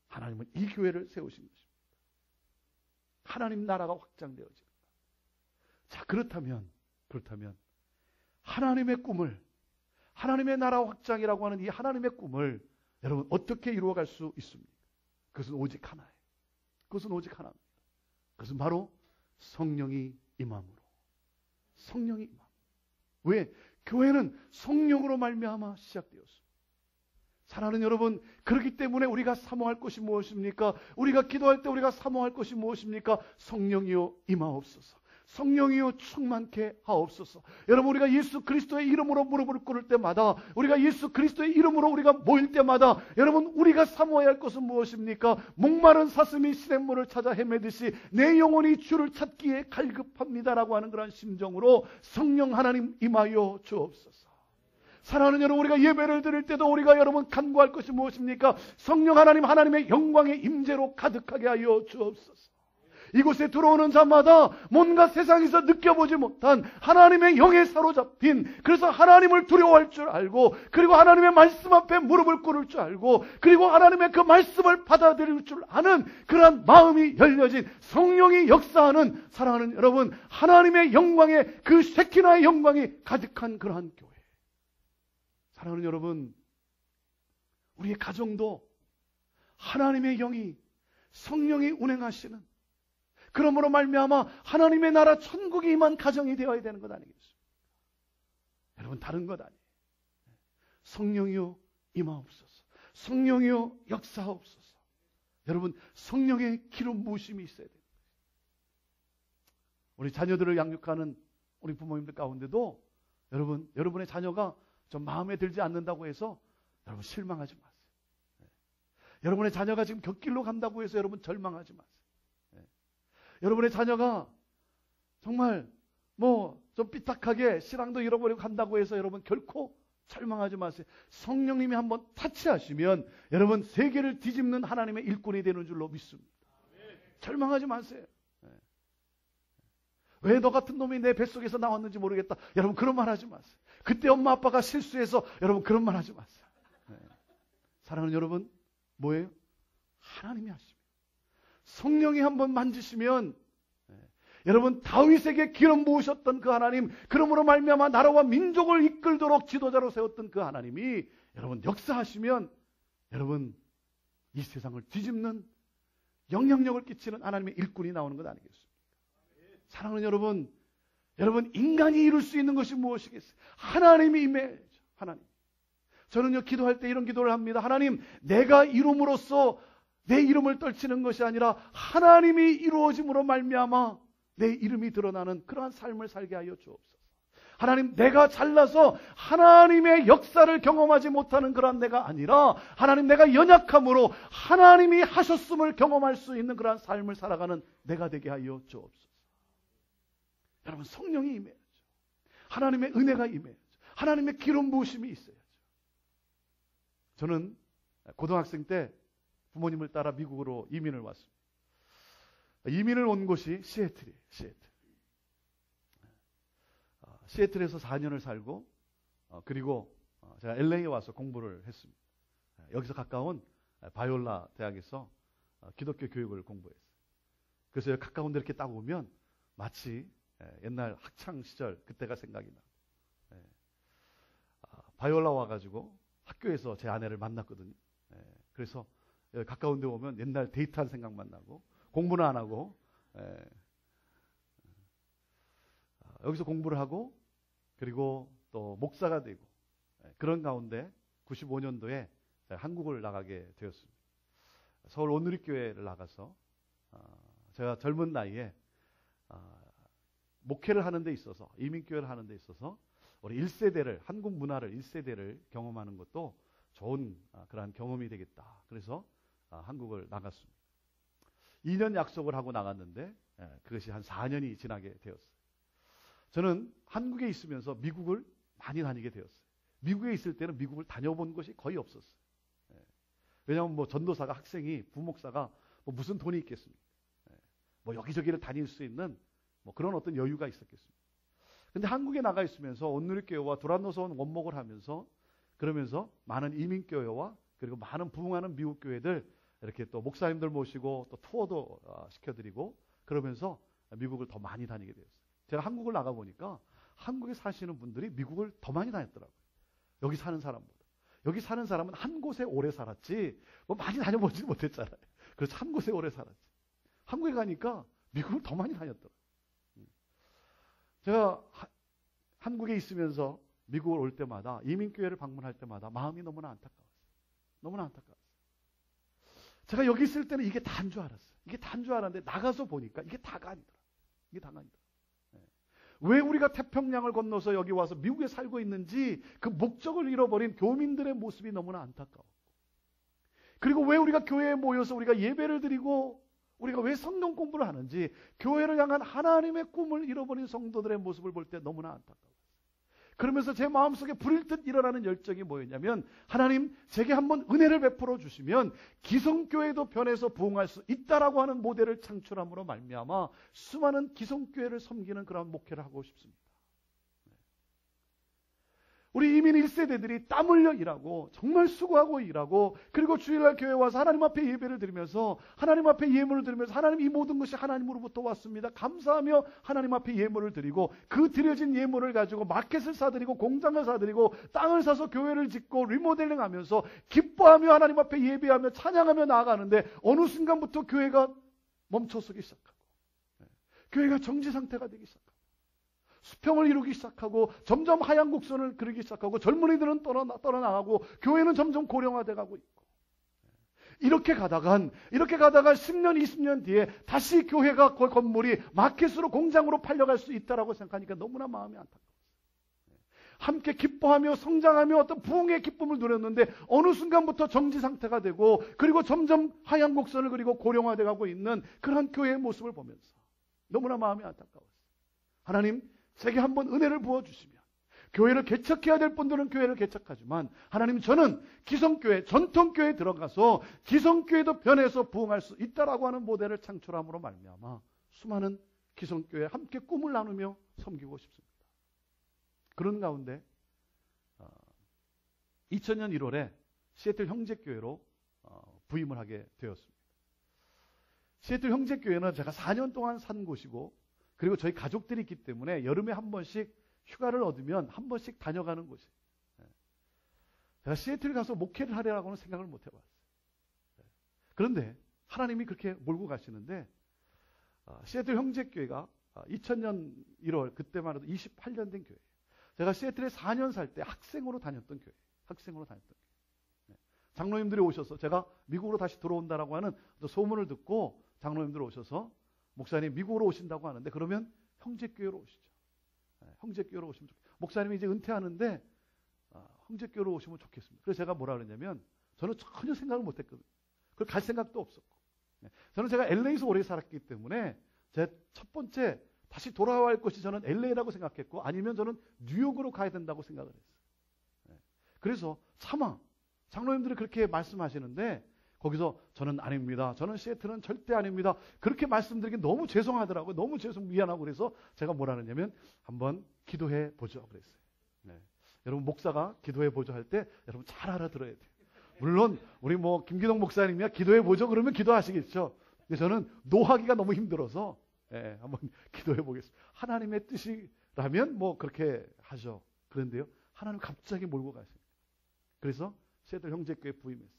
[SPEAKER 1] 하나님은 이 교회를 세우신 것입니다. 하나님 나라가 확장되어지는 것. 자, 그렇다면 하나님의 꿈을, 하나님의 나라 확장이라고 하는 이 하나님의 꿈을 여러분 어떻게 이루어갈 수 있습니까? 그것은 오직 하나예요. 그것은 오직 하나입니다. 그것은 바로 성령이 임함으로. 성령이 임함. 왜? 교회는 성령으로 말미암아 시작되었습니다. 사랑하는 여러분, 그렇기 때문에 우리가 사모할 것이 무엇입니까? 우리가 기도할 때 우리가 사모할 것이 무엇입니까? 성령이여 임하옵소서. 성령이여 충만케 하옵소서. 여러분, 우리가 예수 그리스도의 이름으로 무릎을 꿇을 때마다, 우리가 예수 그리스도의 이름으로 우리가 모일 때마다 여러분, 우리가 사모해야 할 것은 무엇입니까? 목마른 사슴이 시냇물을 찾아 헤매듯이 내 영혼이 주를 찾기에 갈급합니다라고 하는 그런 심정으로 성령 하나님 임하여 주옵소서. 사랑하는 여러분, 우리가 예배를 드릴 때도 우리가 여러분 간구할 것이 무엇입니까? 성령 하나님, 하나님의 영광의 임재로 가득하게 하여 주옵소서. 이곳에 들어오는 자마다 뭔가 세상에서 느껴보지 못한 하나님의 영에 사로잡힌, 그래서 하나님을 두려워할 줄 알고, 그리고 하나님의 말씀 앞에 무릎을 꿇을 줄 알고, 그리고 하나님의 그 말씀을 받아들일 줄 아는 그러한 마음이 열려진 성령이 역사하는, 사랑하는 여러분, 하나님의 영광의 그 쉐키나의 영광이 가득한 그러한 교회. 사랑하는 여러분, 우리의 가정도 하나님의 영이, 성령이 운행하시는, 그러므로 말미암아 하나님의 나라 천국이 임한 가정이 되어야 되는 것 아니겠습니까? 여러분, 다른 것 아니에요. 성령이여 임하옵소서. 성령이여 역사하옵소서. 여러분 성령의 기름 부으심이 있어야 돼요. 우리 자녀들을 양육하는 우리 부모님들 가운데도 여러분의 자녀가 좀 마음에 들지 않는다고 해서 여러분 실망하지 마세요. 여러분의 자녀가 지금 곁길로 간다고 해서 여러분 절망하지 마세요. 여러분의 자녀가 정말 좀 삐딱하게 신앙도 잃어버리고 간다고 해서 여러분 결코 절망하지 마세요. 성령님이 한번 타치하시면 여러분 세계를 뒤집는 하나님의 일꾼이 되는 줄로 믿습니다. 절망하지 마세요. 왜 너 같은 놈이 내 뱃속에서 나왔는지 모르겠다. 여러분 그런 말 하지 마세요. 그때 엄마 아빠가 실수해서 여러분 그런 말 하지 마세요. 사랑하는 여러분, 뭐예요? 하나님이 하십니다. 성령이 한번 만지시면 여러분 다윗에게 기름 부으셨던 그 하나님, 그러므로 말미암아 나라와 민족을 이끌도록 지도자로 세웠던 그 하나님이 여러분 역사하시면 여러분 이 세상을 뒤집는 영향력을 끼치는 하나님의 일꾼이 나오는 것 아니겠습니까? 사랑하는 여러분 인간이 이룰 수 있는 것이 무엇이겠어요? 하나님이 임해야죠. 하나님. 저는요 기도할 때 이런 기도를 합니다. 하나님, 내가 이름으로써 내 이름을 떨치는 것이 아니라 하나님이 이루어짐으로 말미암아 내 이름이 드러나는 그러한 삶을 살게 하여 주옵소서. 하나님, 내가 잘나서 하나님의 역사를 경험하지 못하는 그러한 내가 아니라 하나님, 내가 연약함으로 하나님이 하셨음을 경험할 수 있는 그러한 삶을 살아가는 내가 되게 하여 주옵소서. 여러분, 성령이 임해야죠. 하나님의 은혜가 임해야죠. 하나님의 기름 부으심이 있어야죠. 저는 고등학생 때 부모님을 따라 미국으로 이민을 왔습니다. 이민을 온 곳이 시애틀이에요. 시애틀에서 4년을 살고 그리고 제가 LA에 와서 공부를 했습니다. 여기서 가까운 바이올라 대학에서 기독교 교육을 공부했어요. 그래서 가까운 데 이렇게 딱 오면 마치 옛날 학창 시절 그때가 생각이 나요. 바이올라 와가지고 학교에서 제 아내를 만났거든요. 그래서 가까운 데 오면 옛날 데이트한 생각만 나고 공부는 안 하고 여기서 공부를 하고 그리고 또 목사가 되고 그런 가운데 95년도에 한국을 나가게 되었습니다. 서울 온누리교회를 나가서 제가 젊은 나이에 목회를 하는 데 있어서 이민교회를 하는 데 있어서 우리 1세대를 한국 문화를 1세대를 경험하는 것도 좋은 그러한 경험이 되겠다. 그래서 한국을 나갔습니다. 2년 약속을 하고 나갔는데 그것이 한 4년이 지나게 되었어요. 저는 한국에 있으면서 미국을 많이 다니게 되었어요. 미국에 있을 때는 미국을 다녀본 것이 거의 없었어요. 왜냐하면 전도사가 학생이 부목사가 무슨 돈이 있겠습니까? 여기저기를 다닐 수 있는 그런 어떤 여유가 있었겠습니다. 근데 한국에 나가 있으면서 온누리교회와 두란노선 원목을 하면서 그러면서 많은 이민교회와 그리고 많은 부흥하는 미국 교회들 이렇게 또 목사님들 모시고 또 투어도 시켜드리고 그러면서 미국을 더 많이 다니게 되었어요. 제가 한국을 나가 보니까 한국에 사시는 분들이 미국을 더 많이 다녔더라고요. 여기 사는 사람보다. 여기 사는 사람은 한 곳에 오래 살았지 많이 다녀보지 못했잖아요. 그래서 한 곳에 오래 살았지. 한국에 가니까 미국을 더 많이 다녔더라고요. 제가 한국에 있으면서 미국을 올 때마다 이민교회를 방문할 때마다 마음이 너무나 안타까웠어요. 너무나 안타까웠어요. 제가 여기 있을 때는 이게 다인 줄 알았어요. 이게 다인 줄 알았는데 나가서 보니까 이게 다가 아니더라. 이게 다가 아니더라. 왜 우리가 태평양을 건너서 여기 와서 미국에 살고 있는지 그 목적을 잃어버린 교민들의 모습이 너무나 안타까웠고, 그리고 왜 우리가 교회에 모여서 우리가 예배를 드리고 우리가 왜 성경 공부를 하는지 교회를 향한 하나님의 꿈을 잃어버린 성도들의 모습을 볼 때 너무나 안타까웠어요. 그러면서 제 마음속에 불일 듯 일어나는 열정이 뭐였냐면, 하나님 제게 한번 은혜를 베풀어 주시면 기성교회도 변해서 부흥할 수 있다라고 하는 모델을 창출함으로 말미암아 수많은 기성교회를 섬기는 그런 목회를 하고 싶습니다. 우리 이민 1세대들이 땀 흘려 일하고 정말 수고하고 일하고 그리고 주일날 교회 와서 하나님 앞에 예배를 드리면서 하나님 앞에 예물을 드리면서 하나님, 이 모든 것이 하나님으로부터 왔습니다. 감사하며 하나님 앞에 예물을 드리고 그 드려진 예물을 가지고 마켓을 사드리고 공장을 사드리고 땅을 사서 교회를 짓고 리모델링 하면서 기뻐하며 하나님 앞에 예배하며 찬양하며 나아가는데 어느 순간부터 교회가 멈춰서기 시작하고 교회가 정지 상태가 되기 시작하고 수평을 이루기 시작하고 점점 하얀 곡선을 그리기 시작하고 젊은이들은 떠나가고 교회는 점점 고령화돼 가고 있고, 이렇게 가다간 10년, 20년 뒤에 다시 교회가 그 건물이 마켓으로 공장으로 팔려갈 수 있다라고 생각하니까 너무나 마음이 안타까워요. 함께 기뻐하며 성장하며 어떤 부흥의 기쁨을 누렸는데 어느 순간부터 정지 상태가 되고 그리고 점점 하향 곡선을 그리고 고령화되어 가고 있는 그런 교회의 모습을 보면서 너무나 마음이 안타까웠어요. 하나님, 제게 한번 은혜를 부어주시면 교회를 개척해야 될 분들은 교회를 개척하지만 하나님, 저는 기성교회, 전통교회에 들어가서 기성교회도 변해서 부흥할 수 있다라고 하는 모델을 창출함으로 말미암아 수많은 기성교회에 함께 꿈을 나누며 섬기고 싶습니다. 그런 가운데 2000년 1월에 시애틀 형제교회로 부임을 하게 되었습니다. 시애틀 형제교회는 제가 4년 동안 산 곳이고 그리고 저희 가족들이 있기 때문에 여름에 한 번씩 휴가를 얻으면 한 번씩 다녀가는 곳이에요. 제가 시애틀 가서 목회를 하려고는 생각을 못 해봤어요. 그런데 하나님이 그렇게 몰고 가시는데 시애틀 형제교회가 2000년 1월 그때만 해도 28년 된 교회예요. 제가 시애틀에 4년 살 때 학생으로 다녔던 교회. 장로님들이 오셔서 제가 미국으로 다시 들어온다라고 하는 소문을 듣고 장로님들이 오셔서 목사님 미국으로 오신다고 하는데 그러면 형제교회로 오시죠. 형제교회로 오시면 좋겠습니다. 목사님이 이제 은퇴하는데 형제교회로 오시면 좋겠습니다. 그래서 제가 뭐라 그랬냐면 저는 전혀 생각을 못 했거든요. 그걸 갈 생각도 없었고. 저는 제가 LA에서 오래 살았기 때문에 제 첫 번째 다시 돌아와야 할 곳이 저는 LA라고 생각했고 아니면 저는 뉴욕으로 가야 된다고 생각을 했어요. 그래서 차마 장로님들이 그렇게 말씀하시는데 거기서 저는 아닙니다. 저는 시애틀은 절대 아닙니다. 그렇게 말씀드리기 너무 죄송하더라고요. 너무 미안하고 그래서 제가 뭐라 그랬냐면 한번 기도해 보죠 그랬어요. 여러분 목사가 기도해 보죠 할 때 여러분 잘 알아들어야 돼요. 물론 우리 김기동 목사님이야 기도해 보죠 그러면 기도하시겠죠. 근데 저는 노하기가 너무 힘들어서 한번 기도해 보겠습니다. 하나님의 뜻이라면 그렇게 하죠. 그런데요, 하나님 갑자기 몰고 가십니다. 그래서 시애틀 형제교회 부임했어요.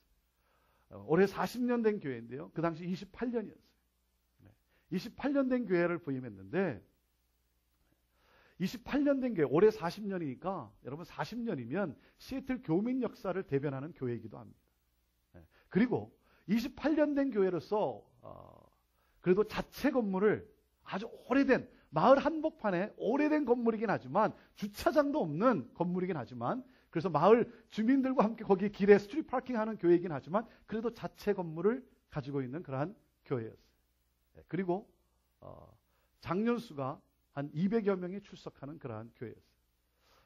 [SPEAKER 1] 올해 40년 된 교회인데요. 그 당시 28년이었어요. 28년 된 교회를 부임했는데 28년 된 교회, 올해 40년이니까 여러분 40년이면 시애틀 교민 역사를 대변하는 교회이기도 합니다. 그리고 28년 된 교회로서 그래도 자체 건물을 아주 오래된 마을 한복판에 오래된 건물이긴 하지만 주차장도 없는 건물이긴 하지만 그래서 마을 주민들과 함께 거기 길에 스트리트 파킹하는 교회이긴 하지만 그래도 자체 건물을 가지고 있는 그러한 교회였어요. 그리고 장년수가 한 200여 명이 출석하는 그러한 교회였어요.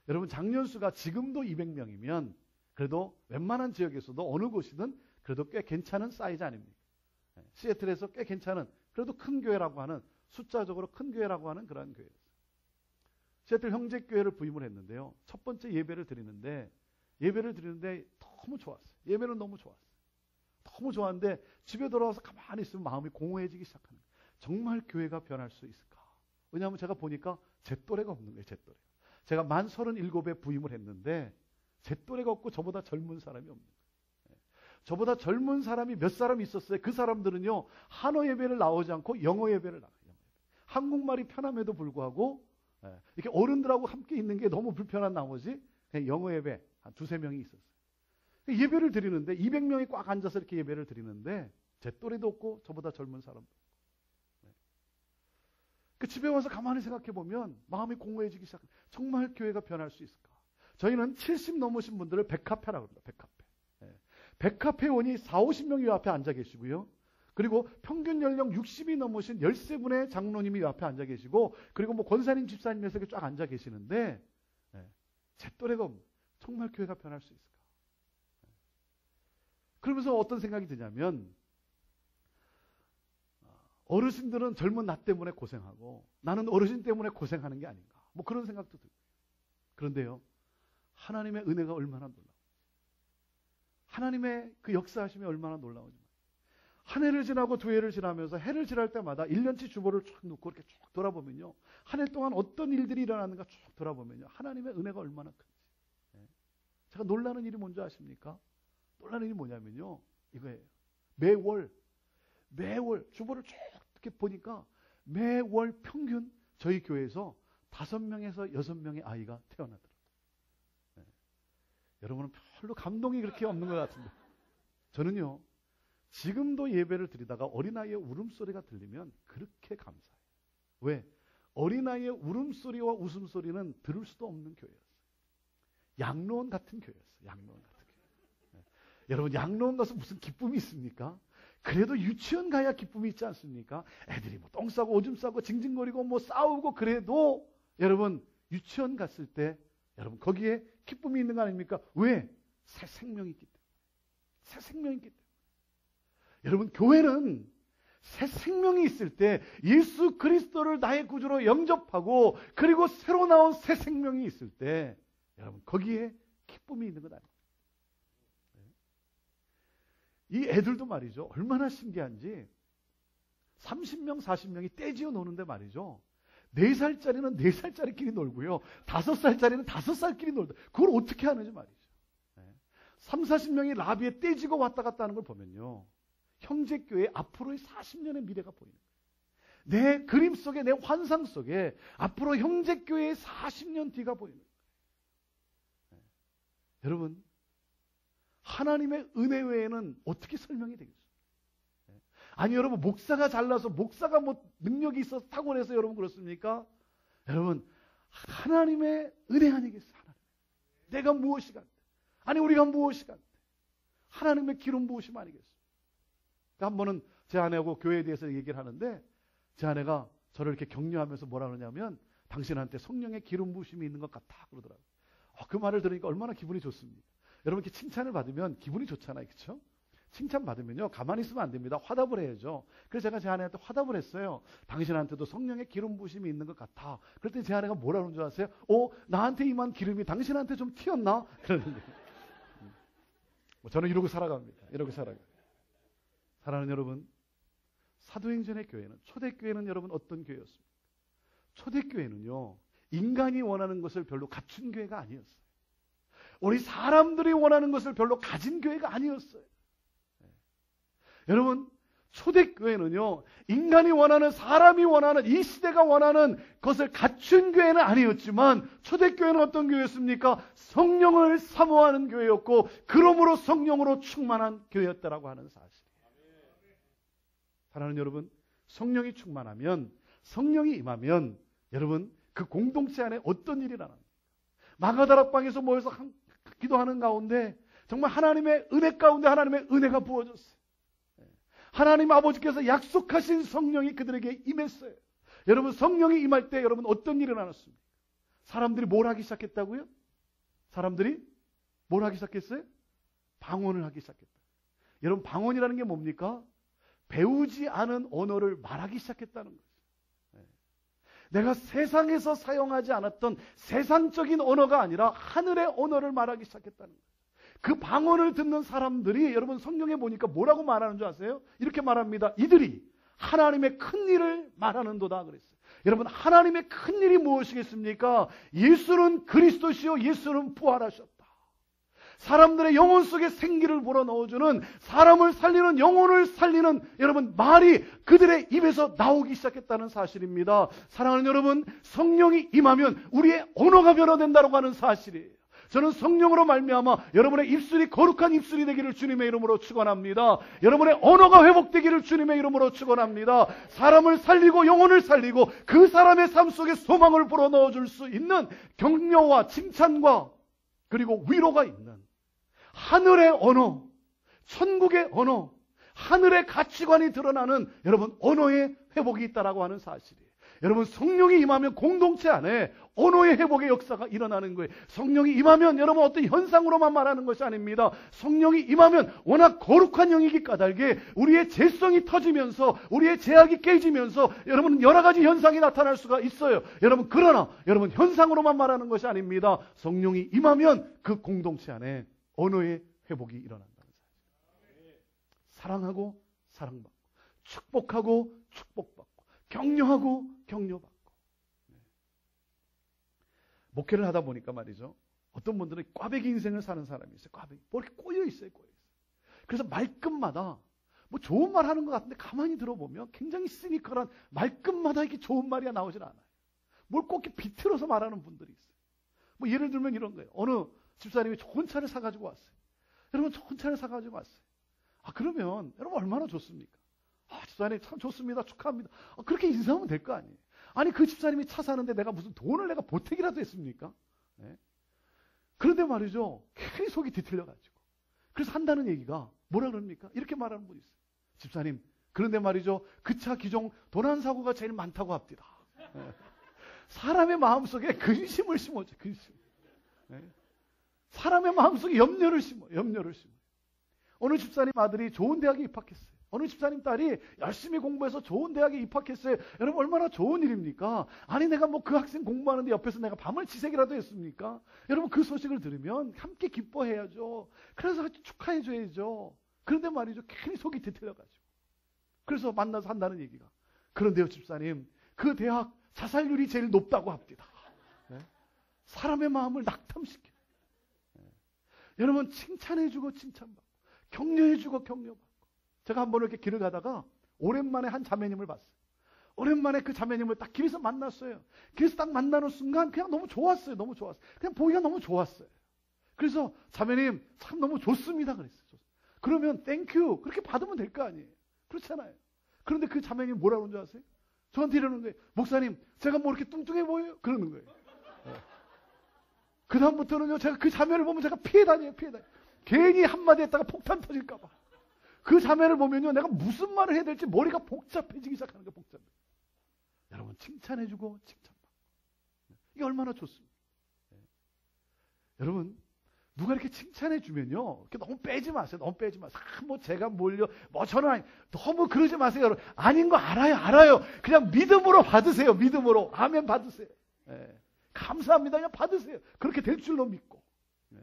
[SPEAKER 1] 여러분 장년수가 지금도 200명이면 그래도 웬만한 지역에서도 어느 곳이든 그래도 꽤 괜찮은 사이즈 아닙니까? 시애틀에서 꽤 괜찮은 그래도 큰 교회라고 하는 숫자적으로 큰 교회라고 하는 그러한 교회였어요. 시애틀 형제교회를 부임을 했는데요. 첫 번째 예배를 드리는데 너무 좋았어요. 예배는 너무 좋았어요. 너무 좋았는데 집에 돌아와서 가만히 있으면 마음이 공허해지기 시작하는 거예요. 정말 교회가 변할 수 있을까? 왜냐하면 제가 보니까 제 또래가 없는 거예요. 제 또래가. 제가 만 37에 부임을 했는데 제 또래가 없고 저보다 젊은 사람이 없는 거예요. 저보다 젊은 사람이 몇 사람 있었어요. 그 사람들은요. 한어 예배를 나오지 않고 영어 예배를 나가요. 한국말이 편함에도 불구하고 이렇게 어른들하고 함께 있는 게 너무 불편한 나머지 그냥 영어 예배 한 두세 명이 있었어요. 예배를 드리는데 200명이 꽉 앉아서 이렇게 예배를 드리는데 제 또래도 없고 저보다 젊은 사람도 없고. 그 집에 와서 가만히 생각해 보면 마음이 공허해지기 시작해요. 정말 교회가 변할 수 있을까? 저희는 70 넘으신 분들을 백카페라고 합니다. 백카페. 백카페원이 40-50명이 이 앞에 앉아 계시고요. 그리고 평균 연령 60이 넘으신 13분의 장로님이 옆에 앉아 계시고 그리고 권사님 집사님에서 쫙 앉아 계시는데 제 또래가 없는 정말 교회가 변할 수 있을까? 그러면서 어떤 생각이 드냐면 어르신들은 젊은 나 때문에 고생하고 나는 어르신 때문에 고생하는 게 아닌가 그런 생각도 들고요. 그런데요. 하나님의 은혜가 얼마나 놀라운지 하나님의 그 역사하심이 얼마나 놀라운지 한 해를 지나고 두 해를 지나면서 해를 지날 때마다 1년치 주보를 쫙 놓고 이렇게 쭉 돌아보면요. 한 해 동안 어떤 일들이 일어났는가 쭉 돌아보면요. 하나님의 은혜가 얼마나 큰지. 제가 놀라는 일이 뭔지 아십니까? 놀라는 일이 뭐냐면요. 이거예요. 매월 주보를 쭉 이렇게 보니까 매월 평균 저희 교회에서 5명에서 6명의 아이가 태어나더라고요. 여러분은 별로 감동이 그렇게 없는 것 같은데 저는요. 지금도 예배를 드리다가 어린아이의 울음소리가 들리면 그렇게 감사해요. 왜? 어린아이의 울음소리와 웃음소리는 들을 수도 없는 교회였어요. 양로원 같은 교회였어요. 양로원 같은 교회. 여러분, 양로원 가서 무슨 기쁨이 있습니까? 그래도 유치원 가야 기쁨이 있지 않습니까? 애들이 뭐 똥 싸고 오줌 싸고 징징거리고 뭐 싸우고 그래도 여러분 유치원 갔을 때 여러분 거기에 기쁨이 있는 거 아닙니까? 왜? 새 생명이 있기 때문에. 새 생명이 있기 때문에. 여러분, 교회는 새 생명이 있을 때 예수 그리스도를 나의 구주로 영접하고 그리고 새로 나온 새 생명이 있을 때 여러분 거기에 기쁨이 있는 것 아닙니까? 이 애들도 말이죠. 얼마나 신기한지 30명, 40명이 떼지어 노는데 말이죠. 4살짜리는 4살짜리끼리 놀고요. 5살짜리는 5살끼리 놀다. 그걸 어떻게 하는지 말이죠. 3, 40명이 라비에 떼지고 왔다 갔다 하는 걸 보면요. 형제교회 앞으로의 40년의 미래가 보이는 거예요. 내 그림 속에, 내 환상 속에 앞으로 형제교회의 40년 뒤가 보이는 거예요. 여러분, 하나님의 은혜 외에는 어떻게 설명이 되겠어요? 아니, 여러분, 목사가 잘나서, 목사가 뭐 능력이 있어서 탁월해서 여러분 그렇습니까? 여러분, 하나님의 은혜 아니겠어요? 하나님. 내가 무엇이 간대? 아니, 우리가 무엇이 간대? 하나님의 기름 부으심 아니겠어요? 한 번은 제 아내하고 교회에 대해서 얘기를 하는데 제 아내가 저를 이렇게 격려하면서 뭐라 그러냐면 당신한테 성령의 기름 부으심이 있는 것 같아 그러더라고요. 그 말을 들으니까 얼마나 기분이 좋습니다. 여러분, 이렇게 칭찬을 받으면 기분이 좋잖아요. 그렇죠? 칭찬 받으면요 가만히 있으면 안 됩니다. 화답을 해야죠. 그래서 제가 제 아내한테 화답을 했어요. 당신한테도 성령의 기름 부으심이 있는 것 같아. 그랬더니 제 아내가 뭐라 그러는 줄 아세요? 나한테 임한 기름이 당신한테 좀 튀었나? 그러는데 저는 이러고 살아갑니다. 이러고 살아가요. 사랑하는 여러분, 사도행전의 교회는, 초대교회는 여러분 어떤 교회였습니까? 초대교회는요 인간이 원하는 것을 별로 갖춘 교회가 아니었어요. 우리 사람들이 원하는 것을 별로 가진 교회가 아니었어요. 여러분, 초대교회는요 인간이 원하는, 사람이 원하는, 이 시대가 원하는 것을 갖춘 교회는 아니었지만 초대교회는 어떤 교회였습니까? 성령을 사모하는 교회였고 그러므로 성령으로 충만한 교회였다라고 하는 사실. 사랑하는 여러분, 성령이 충만하면, 성령이 임하면 여러분 그 공동체 안에 어떤 일이 일어납니까? 마가다락방에서 모여서 기도하는 가운데 정말 하나님의 은혜 가운데 하나님의 은혜가 부어졌어요. 하나님 아버지께서 약속하신 성령이 그들에게 임했어요. 여러분, 성령이 임할 때 여러분 어떤 일이 일어났습니까? 사람들이 뭘 하기 시작했다고요? 사람들이 뭘 하기 시작했어요? 방언을 하기 시작했다. 여러분, 방언이라는 게 뭡니까? 배우지 않은 언어를 말하기 시작했다는 거죠. 내가 세상에서 사용하지 않았던 세상적인 언어가 아니라 하늘의 언어를 말하기 시작했다는 거예요. 그 방언을 듣는 사람들이 여러분 성경에 보니까 뭐라고 말하는 줄 아세요? 이렇게 말합니다. 이들이 하나님의 큰 일을 말하는도다 그랬어요. 여러분, 하나님의 큰 일이 무엇이겠습니까? 예수는 그리스도시요 예수는 부활하셨다. 사람들의 영혼 속에 생기를 불어넣어주는, 사람을 살리는, 영혼을 살리는 여러분 말이 그들의 입에서 나오기 시작했다는 사실입니다. 사랑하는 여러분, 성령이 임하면 우리의 언어가 변화된다고 하는 사실이에요. 저는 성령으로 말미암아 여러분의 입술이 거룩한 입술이 되기를 주님의 이름으로 축원합니다. 여러분의 언어가 회복되기를 주님의 이름으로 축원합니다. 사람을 살리고 영혼을 살리고 그 사람의 삶 속에 소망을 불어넣어 줄 수 있는 격려와 칭찬과 그리고 위로가 있는 하늘의 언어, 천국의 언어, 하늘의 가치관이 드러나는 여러분 언어의 회복이 있다라고 하는 사실이에요. 여러분, 성령이 임하면 공동체 안에 언어의 회복의 역사가 일어나는 거예요. 성령이 임하면 여러분 어떤 현상으로만 말하는 것이 아닙니다. 성령이 임하면 워낙 거룩한 영이기 까닭에 우리의 죄성이 터지면서 우리의 죄악이 깨지면서 여러분 여러 가지 현상이 나타날 수가 있어요. 여러분, 그러나 여러분 현상으로만 말하는 것이 아닙니다. 성령이 임하면 그 공동체 안에 언어의 회복이 일어난다는 사실. 사랑하고 사랑받고, 축복하고 축복받고, 격려하고 격려받고. 목회를 하다 보니까 말이죠, 어떤 분들은 꽈배기 인생을 사는 사람이 있어요. 꽈배기. 뭐 이렇게 꼬여 있어요. 꼬여 있어요. 그래서 말끝마다 뭐 좋은 말 하는 것 같은데 가만히 들어보면 굉장히 시니컬한 말끝마다 이렇게 좋은 말이 나오질 않아요. 뭘 꼭 이렇게 비틀어서 말하는 분들이 있어요. 뭐 예를 들면 이런 거예요. 어느 집사님이 좋은 차를 사가지고 왔어요. 여러분, 좋은 차를 사가지고 왔어요. 그러면 여러분 얼마나 좋습니까? 집사님 참 좋습니다. 축하합니다. 그렇게 인사하면 될 거 아니에요. 아니 그 집사님이 차 사는데 내가 무슨 돈을 내가 보태기라도 했습니까? 네? 그런데 말이죠. 괜히 속이 뒤틀려가지고. 그래서 한다는 얘기가 뭐라 그럽니까? 이렇게 말하는 분이 있어요. 집사님, 그런데 말이죠. 그 차 기종 도난사고가 제일 많다고 합니다. 네. 사람의 마음속에 근심을 심어줘. 근심. 네. 사람의 마음속에 염려를 심어. 어느 집사님 아들이 좋은 대학에 입학했어요. 어느 집사님 딸이 열심히 공부해서 좋은 대학에 입학했어요. 여러분 얼마나 좋은 일입니까? 아니 내가 뭐 그 학생 공부하는데 옆에서 내가 밤을 지새기라도 했습니까? 여러분 그 소식을 들으면 함께 기뻐해야죠. 그래서 축하해줘야죠. 그런데 말이죠. 괜히 속이 뒤틀려가지고. 그래서 만나서 한다는 얘기가. 그런데요 집사님, 그 대학 자살률이 제일 높다고 합니다. 네? 사람의 마음을 낙탐시켜. 네. 여러분 칭찬해주고 칭찬받고 격려해주고 격려받고. 제가 한 번 이렇게 길을 가다가 오랜만에 한 자매님을 봤어요. 오랜만에 그 자매님을 딱 길에서 만났어요. 길에서 딱 만나는 순간 그냥 너무 좋았어요. 너무 좋았어요. 그냥 보기가 너무 좋았어요. 그래서 자매님 참 너무 좋습니다 그랬어요. 그러면 땡큐 그렇게 받으면 될 거 아니에요. 그렇잖아요. 그런데 그 자매님 뭐라고 하는 줄 아세요? 저한테 이러는 거예요. 목사님 제가 뭐 이렇게 뚱뚱해 보여요? 그러는 거예요. 네. 그 다음부터는요 제가 그 자매를 보면 제가 피해 다녀요. 괜히 한마디 했다가 폭탄 터질까 봐. 그 자매를 보면요 내가 무슨 말을 해야 될지 머리가 복잡해지기 시작하는 거예요. 복잡해. 여러분 칭찬해주고 칭찬받고. 이게 얼마나 좋습니까? 네. 여러분 누가 이렇게 칭찬해주면요 이렇게 너무 빼지 마세요. 너무 빼지 마세요. 뭐 제가 뭐 저는 아니, 너무 그러지 마세요. 여러분. 아닌 거 알아요. 그냥 믿음으로 받으세요. 믿음으로. 아멘 받으세요. 네. 감사합니다. 그냥 받으세요. 그렇게 될 줄로 믿고. 네.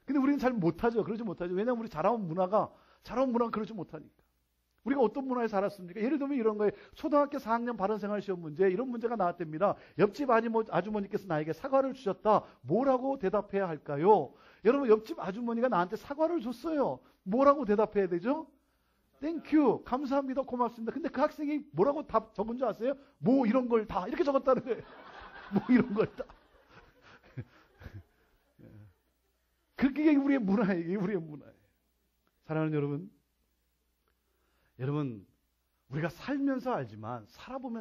[SPEAKER 1] 근데 우리는 잘 못하죠. 그러지 못하죠. 왜냐하면 우리 자라온 문화가 그러지 못하니까. 우리가 어떤 문화에 자랐습니까? 예를 들면 이런 거예요. 초등학교 4학년 바른생활 시험 문제 이런 문제가 나왔답니다. 옆집 아주머니께서 나에게 사과를 주셨다. 뭐라고 대답해야 할까요? 여러분 옆집 아주머니가 나한테 사과를 줬어요. 뭐라고 대답해야 되죠? 땡큐, 감사합니다, 고맙습니다. 근데 그 학생이 뭐라고 답 적은 줄 아세요? 뭐 이런 걸 다 이렇게 적었다는 거예요. 뭐 이런 걸 다. 그게 우리의 문화예요. 사랑하는 여러분 우리가 살아보면서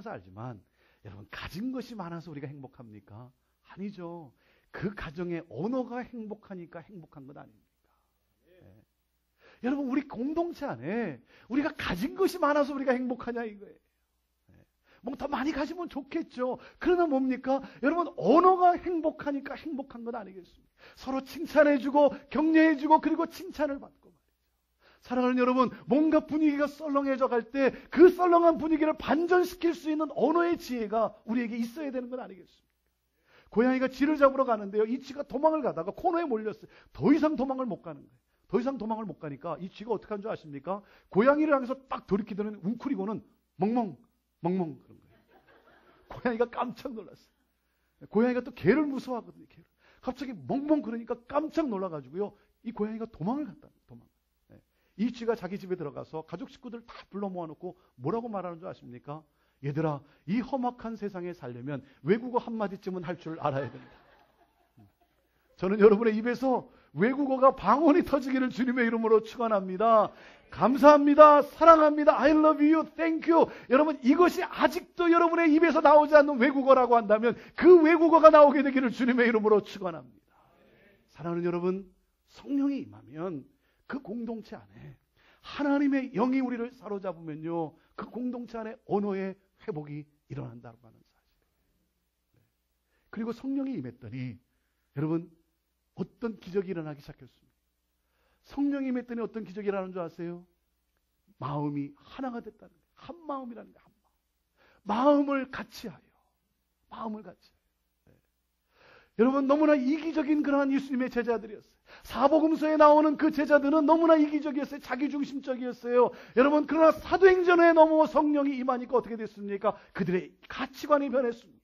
[SPEAKER 1] 알지만 여러분 가진 것이 많아서 우리가 행복합니까? 아니죠. 그 가정의 언어가 행복하니까 행복한 건 아닙니까? 네. 여러분 우리 공동체 안에 우리가 가진 것이 많아서 우리가 행복하냐 이거예요. 뭐 더 많이 가지면 좋겠죠. 그러나 뭡니까? 여러분 언어가 행복하니까 행복한 건 아니겠습니까? 서로 칭찬해주고 격려해주고 그리고 칭찬을 받고 말이죠. 사랑하는 여러분, 뭔가 분위기가 썰렁해져 갈 때 그 썰렁한 분위기를 반전시킬 수 있는 언어의 지혜가 우리에게 있어야 되는 건 아니겠습니까? 고양이가 쥐를 잡으러 가는데요. 이 쥐가 도망을 가다가 코너에 몰렸어요. 더 이상 도망을 못 가는 거예요. 더 이상 도망을 못 가니까 이 쥐가 어떻게 한 줄 아십니까? 고양이를 향해서 딱 돌이키더니 웅크리고는 멍멍 그런 거예요. 고양이가 깜짝 놀랐어요. 고양이가 또 개를 무서워하거든요. 개를. 갑자기 멍멍 그러니까 깜짝 놀라가지고요. 이 고양이가 도망을 갔다. 이 쥐가 자기 집에 들어가서 가족 식구들 다 불러 모아놓고 뭐라고 말하는 줄 아십니까? 얘들아, 이 험악한 세상에 살려면 외국어 한마디쯤은 할 줄 알아야 된다. 저는 여러분의 입에서 외국어가 방언이 터지기를 주님의 이름으로 축원합니다. 감사합니다. 사랑합니다. I love you. Thank you. 여러분 이것이 아직도 여러분의 입에서 나오지 않는 외국어라고 한다면 그 외국어가 나오게 되기를 주님의 이름으로 축원합니다. 사랑하는 여러분, 성령이 임하면 그 공동체 안에 하나님의 영이 우리를 사로잡으면요. 그 공동체 안에 언어의 회복이 일어난다고 하는 사실. 그리고 성령이 임했더니 여러분 어떤 기적이 일어나기 시작했습니다. 성령이 임했더니 어떤 기적이 일어나는 줄 아세요? 마음이 하나가 됐다는 거예요. 한 마음이라는 거예요. 한 마음. 마음을 같이 하여. 네. 여러분 너무나 이기적인 그러한 예수님의 제자들이었어요. 사복음서에 나오는 그 제자들은 너무나 이기적이었어요. 자기중심적이었어요. 여러분 그러나 사도행전에 넘어 성령이 임하니까 어떻게 됐습니까? 그들의 가치관이 변했습니다.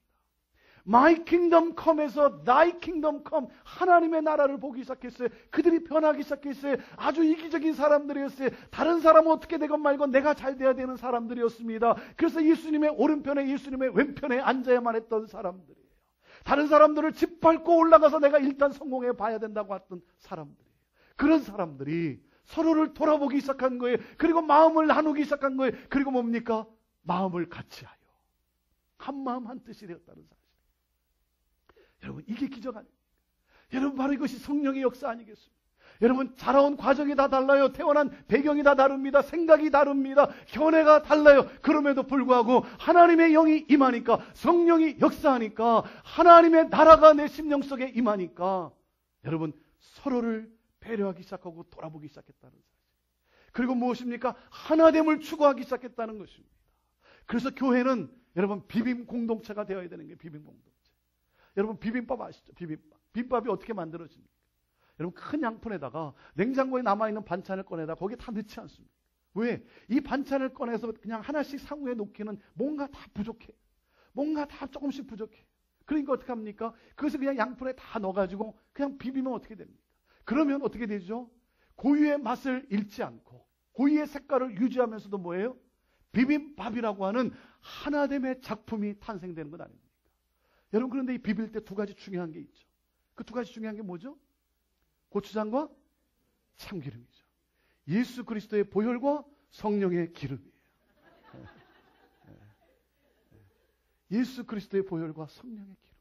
[SPEAKER 1] My kingdom come에서 thy kingdom come, 하나님의 나라를 보기 시작했어요. 그들이 변하기 시작했어요. 아주 이기적인 사람들이었어요. 다른 사람은 어떻게 되건 말건 내가 잘 돼야 되는 사람들이었습니다. 그래서 예수님의 오른편에 예수님의 왼편에 앉아야만 했던 사람들이에요. 다른 사람들을 짓밟고 올라가서 내가 일단 성공해 봐야 된다고 했던 사람들이에요. 그런 사람들이 서로를 돌아보기 시작한 거예요. 그리고 마음을 나누기 시작한 거예요. 그리고 뭡니까? 마음을 같이하여 한 마음 한 뜻이 되었다는 사실. 여러분, 이게 기적 아닙니까? 여러분, 바로 이것이 성령의 역사 아니겠습니까? 여러분, 자라온 과정이 다 달라요. 태어난 배경이 다 다릅니다. 생각이 다릅니다. 견해가 달라요. 그럼에도 불구하고 하나님의 영이 임하니까, 성령이 역사하니까, 하나님의 나라가 내 심령 속에 임하니까 여러분, 서로를 배려하기 시작하고 돌아보기 시작했다는 사실. 그리고 무엇입니까? 하나됨을 추구하기 시작했다는 것입니다. 그래서 교회는 여러분, 비빔 공동체가 되어야 되는 게 비빔 공동체. 여러분, 비빔밥 아시죠? 비빔밥. 비빔밥이 어떻게 만들어집니까? 여러분, 큰 양푼에다가 냉장고에 남아있는 반찬을 꺼내다 거기에 다 넣지 않습니다. 왜? 이 반찬을 꺼내서 그냥 하나씩 상우에 놓기는 뭔가 다 부족해. 뭔가 다 조금씩 부족해. 그러니까 어떻게 합니까? 그것을 그냥 양푼에 다 넣어가지고 그냥 비비면 어떻게 됩니까? 그러면 어떻게 되죠? 고유의 맛을 잃지 않고 고유의 색깔을 유지하면서도 뭐예요? 비빔밥이라고 하는 하나됨의 작품이 탄생되는 것 아닙니까? 여러분, 그런데 이 비빌 때 두 가지 중요한 게 있죠. 그 두 가지 중요한 게 뭐죠? 고추장과 참기름이죠. 예수 그리스도의 보혈과 성령의 기름이에요. 예수 그리스도의 보혈과 성령의 기름.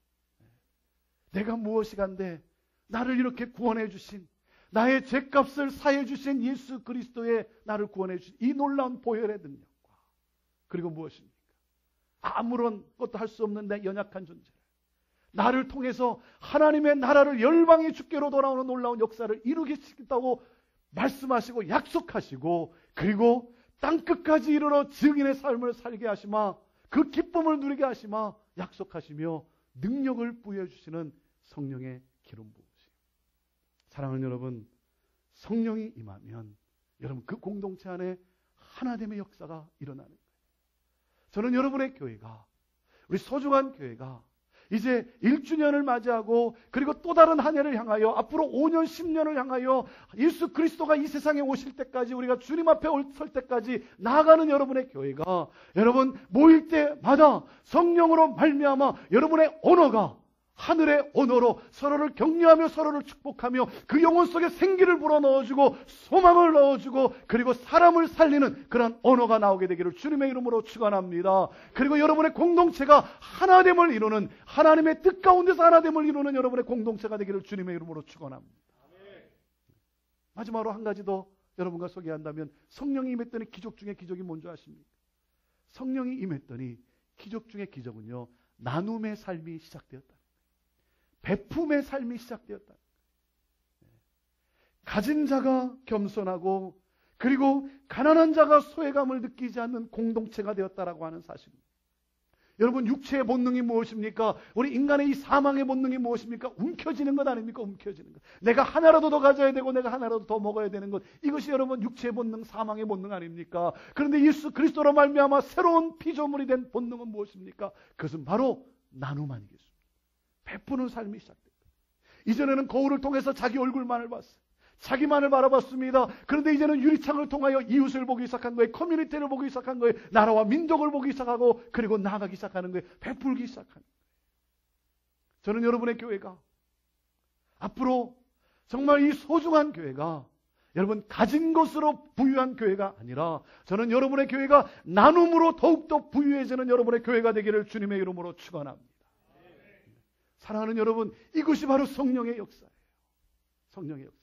[SPEAKER 1] 내가 무엇이 간데 나를 이렇게 구원해 주신, 나의 죄값을 사해 주신 예수 그리스도의 나를 구원해 주신 이 놀라운 보혈의 능력과, 그리고 무엇입니까? 아무런 것도 할 수 없는 내 연약한 존재를 나를 통해서 하나님의 나라를 열방의 주께로 돌아오는 놀라운 역사를 이루겠다고 말씀하시고 약속하시고, 그리고 땅끝까지 이르러 증인의 삶을 살게 하시마, 그 기쁨을 누리게 하시마 약속하시며 능력을 부여해 주시는 성령의 기름 부으심. 사랑하는 여러분, 성령이 임하면 여러분, 그 공동체 안에 하나됨의 역사가 일어나는 거예요. 저는 여러분의 교회가, 우리 소중한 교회가 이제 1주년을 맞이하고, 그리고 또 다른 한 해를 향하여, 앞으로 5년, 10년을 향하여 예수 그리스도가 이 세상에 오실 때까지, 우리가 주님 앞에 설 때까지 나아가는 여러분의 교회가, 여러분 모일 때마다 성령으로 말미암아 여러분의 언어가 하늘의 언어로 서로를 격려하며 서로를 축복하며 그 영혼 속에 생기를 불어넣어주고 소망을 넣어주고, 그리고 사람을 살리는 그런 언어가 나오게 되기를 주님의 이름으로 축원합니다. 그리고 여러분의 공동체가 하나됨을 이루는, 하나님의 뜻 가운데서 하나됨을 이루는 여러분의 공동체가 되기를 주님의 이름으로 축원합니다. 마지막으로 한 가지 더 여러분과 소개한다면, 성령이 임했더니 기적 중에 기적이 뭔지 아십니까? 성령이 임했더니 기적 중에 기적은요, 나눔의 삶이 시작되었다. 베품의 삶이 시작되었다. 가진 자가 겸손하고, 그리고 가난한 자가 소외감을 느끼지 않는 공동체가 되었다라고 하는 사실입니다. 여러분, 육체의 본능이 무엇입니까? 우리 인간의 이 사망의 본능이 무엇입니까? 움켜쥐는 것 아닙니까? 움켜쥐는 것. 내가 하나라도 더 가져야 되고 내가 하나라도 더 먹어야 되는 것. 이것이 여러분 육체의 본능, 사망의 본능 아닙니까? 그런데 예수 그리스도로 말미암아 새로운 피조물이 된 본능은 무엇입니까? 그것은 바로 나눔 아니겠습니까? 베푸는 삶이 시작됩니다. 이전에는 거울을 통해서 자기 얼굴만을 봤어요. 자기만을 바라봤습니다. 그런데 이제는 유리창을 통하여 이웃을 보기 시작한 거예요. 커뮤니티를 보기 시작한 거예요. 나라와 민족을 보기 시작하고, 그리고 나아가기 시작하는 거예요. 베풀기 시작하는 거예요. 저는 여러분의 교회가 앞으로 정말 이 소중한 교회가 여러분 가진 것으로 부유한 교회가 아니라, 저는 여러분의 교회가 나눔으로 더욱더 부유해지는 여러분의 교회가 되기를 주님의 이름으로 축원합니다. 사랑하는 여러분, 이것이 바로 성령의 역사예요. 성령의 역사.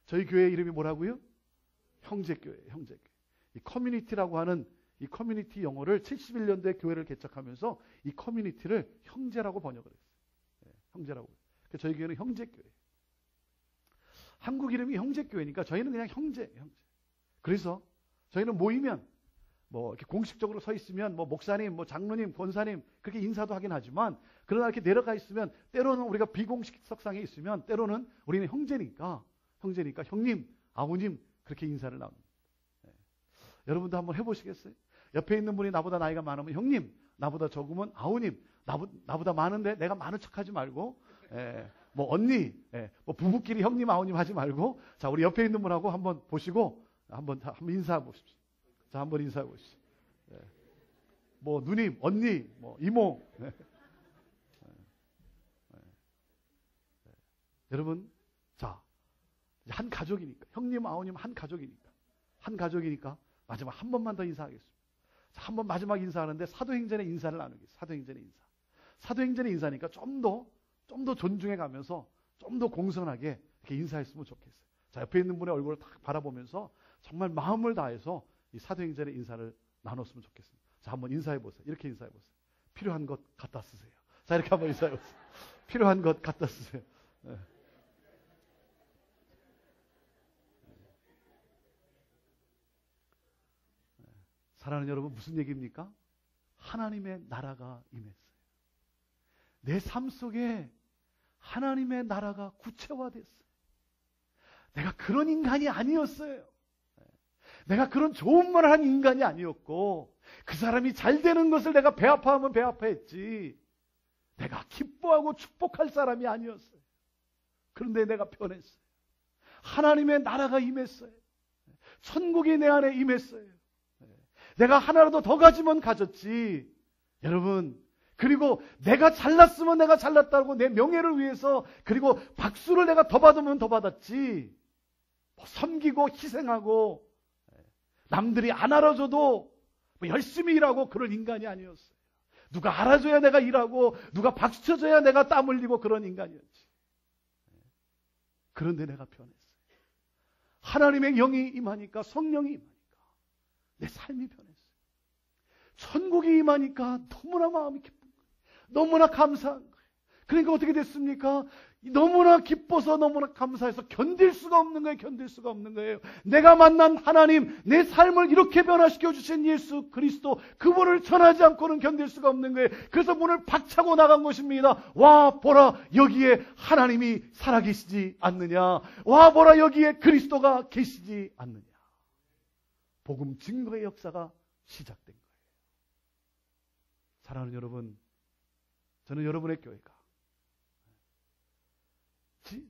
[SPEAKER 1] 저희 교회 이름이 뭐라고요? 형제교회예요. 형제교회. 이 커뮤니티라고 하는 이 커뮤니티 용어를 71년도에 교회를 개척하면서 이 커뮤니티를 형제라고 번역을 했어요. 네, 형제라고. 그래서 저희 교회는 형제교회. 한국 이름이 형제교회니까 저희는 그냥 형제. 그래서 저희는 모이면 뭐 이렇게 공식적으로 서 있으면 뭐 목사님, 뭐 장로님, 권사님 그렇게 인사도 하긴 하지만, 그러나 이렇게 내려가 있으면 때로는 우리가 비공식 석상에 있으면 때로는 우리는 형제니까 형님, 아우님 그렇게 인사를 나눕니다. 네. 여러분도 한번 해보시겠어요? 옆에 있는 분이 나보다 나이가 많으면 형님, 나보다 적으면 아우님, 나보다 많은데 내가 많은 척하지 말고, 뭐 언니, 뭐 부부끼리 형님, 아우님 하지 말고, 자 우리 옆에 있는 분하고 한번 보시고 한번 인사해 보십시오. 자, 한번 인사해 보시죠. 네. 뭐 누님, 언니, 뭐 이모. 네. 네. 네. 여러분, 자 한 가족이니까. 형님, 아우님 한 가족이니까. 한 가족이니까 마지막 한 번만 더 인사하겠습니다. 자, 한 번 마지막 인사하는데 사도행전의 인사를 나누겠습니다. 사도행전의 인사. 사도행전의 인사니까 좀 더 존중해 가면서 좀 더 공손하게 이렇게 인사했으면 좋겠어요. 자, 옆에 있는 분의 얼굴을 딱 바라보면서 정말 마음을 다해서 이 사도행전의 인사를 나눴으면 좋겠습니다. 자, 한번 인사해 보세요. 이렇게 인사해 보세요. 필요한 것 갖다 쓰세요. 자, 이렇게 한번 인사해 보세요. 필요한 것 갖다 쓰세요. 네. 사랑하는 여러분, 무슨 얘기입니까? 하나님의 나라가 임했어요. 내 삶 속에 하나님의 나라가 구체화됐어요. 내가 그런 인간이 아니었어요. 내가 그런 좋은 말을 한 인간이 아니었고, 그 사람이 잘 되는 것을 내가 배 아파하면 배 아파했지, 내가 기뻐하고 축복할 사람이 아니었어요. 그런데 내가 변했어요. 하나님의 나라가 임했어요. 천국이 내 안에 임했어요. 내가 하나라도 더 가지면 가졌지. 여러분, 그리고 내가 잘났으면 내가 잘났다고 내 명예를 위해서, 그리고 박수를 내가 더 받으면 더 받았지, 섬기고 희생하고 남들이 안 알아줘도 열심히 일하고 그런 인간이 아니었어요. 누가 알아줘야 내가 일하고 누가 박수 쳐줘야 내가 땀 흘리고 그런 인간이었지. 그런데 내가 변했어요. 하나님의 영이 임하니까, 성령이 임하니까 내 삶이 변했어요. 천국이 임하니까 너무나 마음이 기쁜 거예요. 너무나 감사한 거예요. 그러니까 어떻게 됐습니까? 너무나 기뻐서, 너무나 감사해서 견딜 수가 없는 거예요. 견딜 수가 없는 거예요. 내가 만난 하나님, 내 삶을 이렇게 변화시켜 주신 예수 그리스도, 그분을 전하지 않고는 견딜 수가 없는 거예요. 그래서 문을 박차고 나간 것입니다. 와 보라, 여기에 하나님이 살아계시지 않느냐. 와 보라, 여기에 그리스도가 계시지 않느냐. 복음 증거의 역사가 시작된 거예요. 사랑하는 여러분, 저는 여러분의 교회가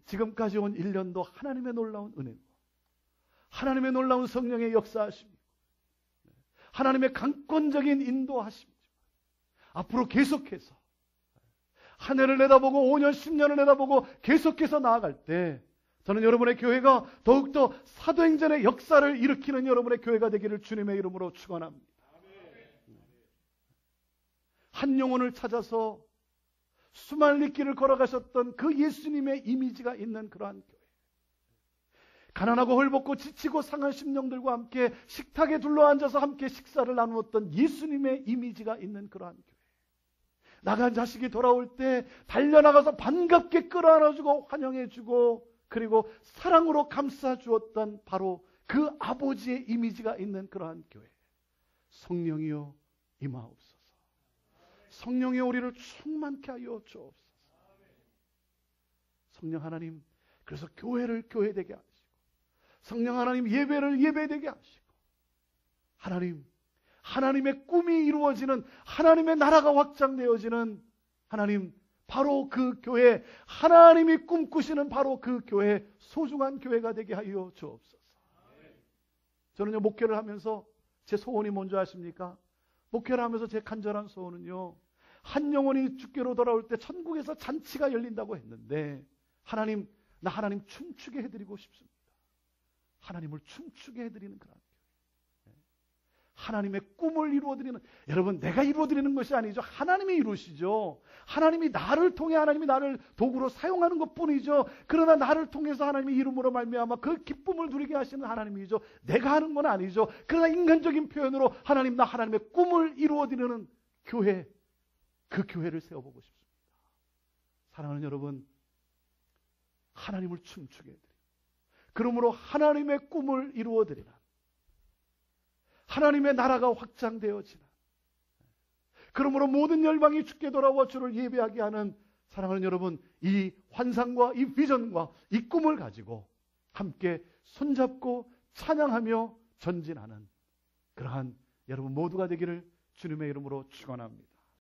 [SPEAKER 1] 지금까지 온 1년도 하나님의 놀라운 은혜고, 하나님의 놀라운 성령의 역사하심이고, 하나님의 강권적인 인도하심이죠. 앞으로 계속해서 한 해를 내다보고 5년, 10년을 내다보고 계속해서 나아갈 때, 저는 여러분의 교회가 더욱더 사도행전의 역사를 일으키는 여러분의 교회가 되기를 주님의 이름으로 축원합니다. 한 영혼을 찾아서 수많은 길을 걸어가셨던 그 예수님의 이미지가 있는 그러한 교회, 가난하고 헐벗고 지치고 상한 심령들과 함께 식탁에 둘러앉아서 함께 식사를 나누었던 예수님의 이미지가 있는 그러한 교회, 나간 자식이 돌아올 때 달려나가서 반갑게 끌어안아주고 환영해주고, 그리고 사랑으로 감싸주었던 바로 그 아버지의 이미지가 있는 그러한 교회. 성령이여 임하옵소서. 성령이여 우리를 충만케 하여 주옵소서. 성령 하나님, 그래서 교회를 교회되게 하시고, 성령 하나님 예배를 예배되게 하시고, 하나님, 하나님의 꿈이 이루어지는, 하나님의 나라가 확장되어지는, 하나님, 바로 그 교회, 하나님이 꿈꾸시는 바로 그 교회, 소중한 교회가 되게 하여 주옵소서. 저는요, 목회를 하면서 제 소원이 뭔지 아십니까? 목회를 하면서 제 간절한 소원은요, 한 영혼이 주께로 돌아올 때 천국에서 잔치가 열린다고 했는데, 하나님, 나 하나님 춤추게 해드리고 싶습니다. 하나님을 춤추게 해드리는 그런 교회, 하나님의 꿈을 이루어드리는, 여러분, 내가 이루어드리는 것이 아니죠. 하나님이 이루시죠. 하나님이 나를 통해, 하나님이 나를 도구로 사용하는 것뿐이죠. 그러나 나를 통해서 하나님의 이름으로 말미암아 그 기쁨을 누리게 하시는 하나님이죠. 내가 하는 건 아니죠. 그러나 인간적인 표현으로 하나님, 나 하나님의 꿈을 이루어드리는 교회, 그 교회를 세워보고 싶습니다. 사랑하는 여러분, 하나님을 춤추게 해드립니다. 그러므로 하나님의 꿈을 이루어드리는, 하나님의 나라가 확장되어지는, 그러므로 모든 열방이 주께 돌아와 주를 예배하게 하는, 사랑하는 여러분, 이 환상과 이 비전과 이 꿈을 가지고 함께 손잡고 찬양하며 전진하는 그러한 여러분 모두가 되기를 주님의 이름으로 축원합니다.